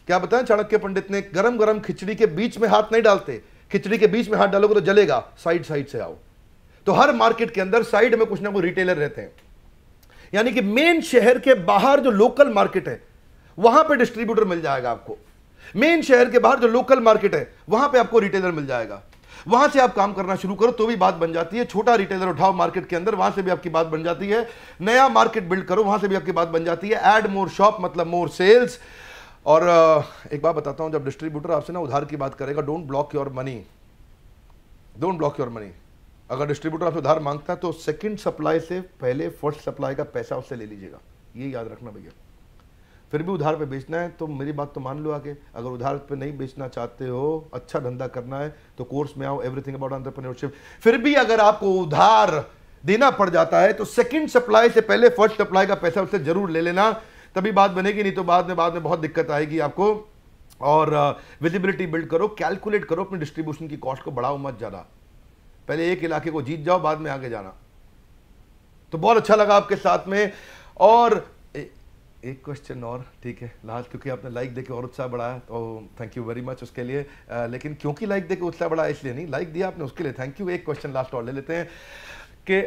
क्या बताएं चाणक्य पंडित ने, गरम गरम खिचड़ी के बीच में हाथ नहीं डालते, खिचड़ी के बीच में हाथ डालोगे तो जलेगा, साइड साइड से आओ। तो हर मार्केट के अंदर साइड में कुछ ना कुछ रिटेलर रहते हैं, यानी कि मेन शहर के बाहर जो लोकल मार्केट है वहां पे डिस्ट्रीब्यूटर मिल जाएगा आपको। मेन शहर के बाहर जो लोकल मार्केट है वहां पे आपको रिटेलर मिल जाएगा। वहां से आप काम करना शुरू करो तो भी बात बन जाती है। छोटा रिटेलर उठाओ मार्केट के अंदर, वहां से भी आपकी बात बन जाती है। नया मार्केट बिल्ड करो, वहां से भी आपकी बात बन जाती है। ऐड मोर शॉप मतलब मोर सेल्स। और एक बात बताता हूं, जब डिस्ट्रीब्यूटर आपसे ना उधार की बात करेगा, don't block your money, don't block your money. अगर डिस्ट्रीब्यूटर आपसे उधार मांगता है तो सेकंड सप्लाई से पहले फर्स्ट सप्लाई का पैसा उससे ले लीजिएगा, ये याद रखना भैया। फिर भी उधार पे बेचना है तो मेरी बात तो मान लो आके। अगर उधार पे नहीं बेचना चाहते हो, अच्छा धंधा करना है तो कोर्स में आओ, एवरीथिंग अबाउट एंटरप्रेन्योरशिप। फिर भी अगर आपको उधार देना पड़ जाता है तो सेकंड सप्लाई से पहले फर्स्ट सप्लाई का पैसा उससे जरूर ले लेना, तभी बात बनेगी, नहीं तो बाद में बहुत दिक्कत आएगी आपको। और विजिबिलिटी बिल्ड करो, कैलकुलेट करो अपनी डिस्ट्रीब्यूशन की कॉस्ट को, बढ़ाओ मत ज़्यादा। पहले एक इलाके को जीत जाओ, बाद में आगे जाना। तो बहुत अच्छा लगा आपके साथ में। और एक क्वेश्चन और, ठीक है लास्ट, क्योंकि आपने लाइक देके और उत्साह बढ़ाया तो थैंक यू वेरी मच उसके लिए। लेकिन क्योंकि लाइक देके उत्साह बढ़ाया इसलिए नहीं, लाइक दिया आपने उसके लिए थैंक यू। एक क्वेश्चन लास्ट और ले लेते हैं कि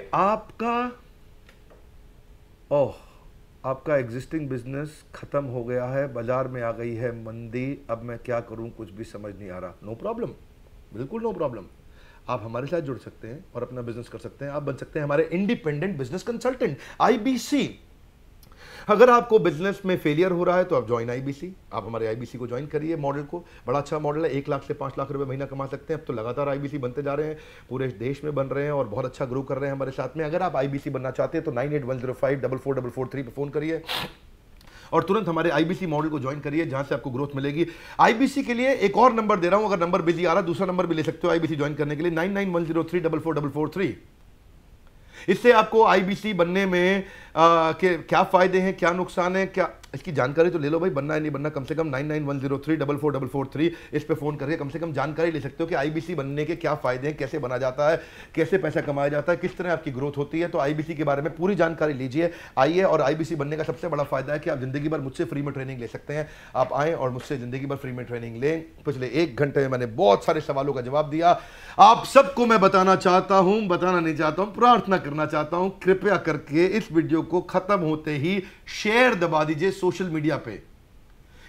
आपका एग्जिस्टिंग बिजनेस खत्म हो गया है, बाजार में आ गई है मंदी, अब मैं क्या करूं, कुछ भी समझ नहीं आ रहा। नो प्रॉब्लम, बिल्कुल नो प्रॉब्लम। आप हमारे साथ जुड़ सकते हैं और अपना बिजनेस कर सकते हैं। आप बन सकते हैं हमारे इंडिपेंडेंट बिजनेस कंसल्टेंट, IBC। अगर आपको बिजनेस में फेलियर हो रहा है तो आप ज्वाइन आईबीसी, आप हमारे आईबीसी को ज्वाइन करिए। मॉडल को बड़ा अच्छा मॉडल है, 1 लाख से 5 लाख रुपए महीना कमा सकते हैं। अब तो लगातार आईबीसी बनते जा रहे हैं, पूरे देश में बन रहे हैं और बहुत अच्छा ग्रो कर रहे हैं हमारे साथ में। अगर आप आईबीसी बनना चाहते हैं तो 9810544443 पे फोन करिए और तुरंत हमारे आईबीसी मॉडल को ज्वाइन करिए, जहां से आपको ग्रोथ मिलेगी। आईबीसी के लिए एक और नंबर दे रहा हूं, अगर नंबर बिजी आ रहा है दूसरा नंबर भी ले सकते हो आईबीसी ज्वाइन करने के लिए, 9910344443। इससे आपको आईबीसी बनने में क्या फायदे हैं, क्या नुकसान है, क्या इसकी जानकारी तो ले लो भाई। बनना है नहीं बनना, कम से कम 9910344443 इस पे फोन करके कम से कम जानकारी ले सकते हो कि आईबीसी बनने के क्या फायदे हैं, कैसे बना जाता है, कैसे पैसा कमाया जाता है, किस तरह आपकी ग्रोथ होती है। तो आईबीसी के बारे में पूरी जानकारी लीजिए, आइए। और आईबीसी बनने का सबसे बड़ा फायदा है कि आप जिंदगी भर मुझसे फ्री में ट्रेनिंग ले सकते हैं। आप आए और मुझसे जिंदगी भर फ्री में ट्रेनिंग लें। पिछले 1 घंटे में मैंने बहुत सारे सवालों का जवाब दिया। आप सबको मैं बताना चाहता हूं, बताना नहीं चाहता हूं, प्रार्थना करना चाहता हूं, कृपया करके इस वीडियो को खत्म होते ही शेयर दबा दीजिए सोशल मीडिया पे।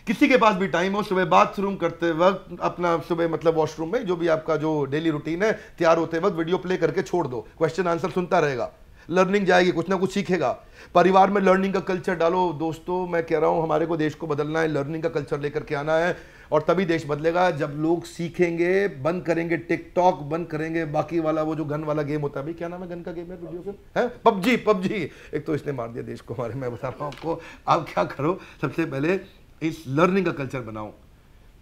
किसी के पास भी टाइम हो, सुबह बाथरूम करते वक्त, अपना सुबह मतलब वॉशरूम में जो भी आपका जो डेली रूटीन है, तैयार होते वक्त वीडियो प्ले करके छोड़ दो। क्वेश्चन आंसर सुनता रहेगा, लर्निंग जाएगी, कुछ ना कुछ सीखेगा। परिवार में लर्निंग का कल्चर डालो। दोस्तों मैं कह रहा हूं हमारे को देश को बदलना है, लर्निंग का कल्चर लेकर के आना है और तभी देश बदलेगा जब लोग सीखेंगे, बंद करेंगे टिकटॉक, बंद करेंगे बाकी वाला वो जो गन वाला गेम होता है। भाई क्या नाम है गन का गेम है वीडियो गेम है? पबजी। एक तो इसने मार दिया देश को हमारे। मैं बता रहा हूं आपको, आप क्या करो, सबसे पहले इस लर्निंग का कल्चर बनाओ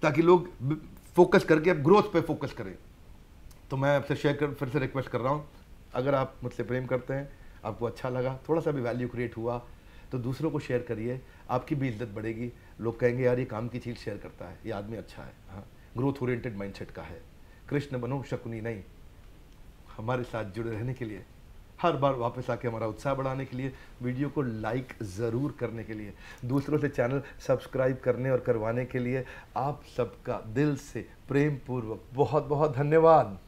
ताकि लोग फोकस करके अब ग्रोथ पे फोकस करें। तो मैं आपसे फिर से रिक्वेस्ट कर रहा हूं, अगर आप मुझसे प्रेम करते हैं, आपको अच्छा लगा, थोड़ा सा भी वैल्यू क्रिएट हुआ तो दूसरों को शेयर करिए, आपकी भी इज्जत बढ़ेगी। लोग कहेंगे यार ये काम की चीज़ शेयर करता है, ये आदमी अच्छा है। हाँ, ग्रोथ ओरिएंटेड माइंडसेट का है। कृष्ण बनो शकुनी नहीं। हमारे साथ जुड़े रहने के लिए, हर बार वापस आके हमारा उत्साह बढ़ाने के लिए, वीडियो को लाइक ज़रूर करने के लिए, दूसरों से चैनल सब्सक्राइब करने और करवाने के लिए आप सबका दिल से प्रेम पूर्वक बहुत बहुत धन्यवाद।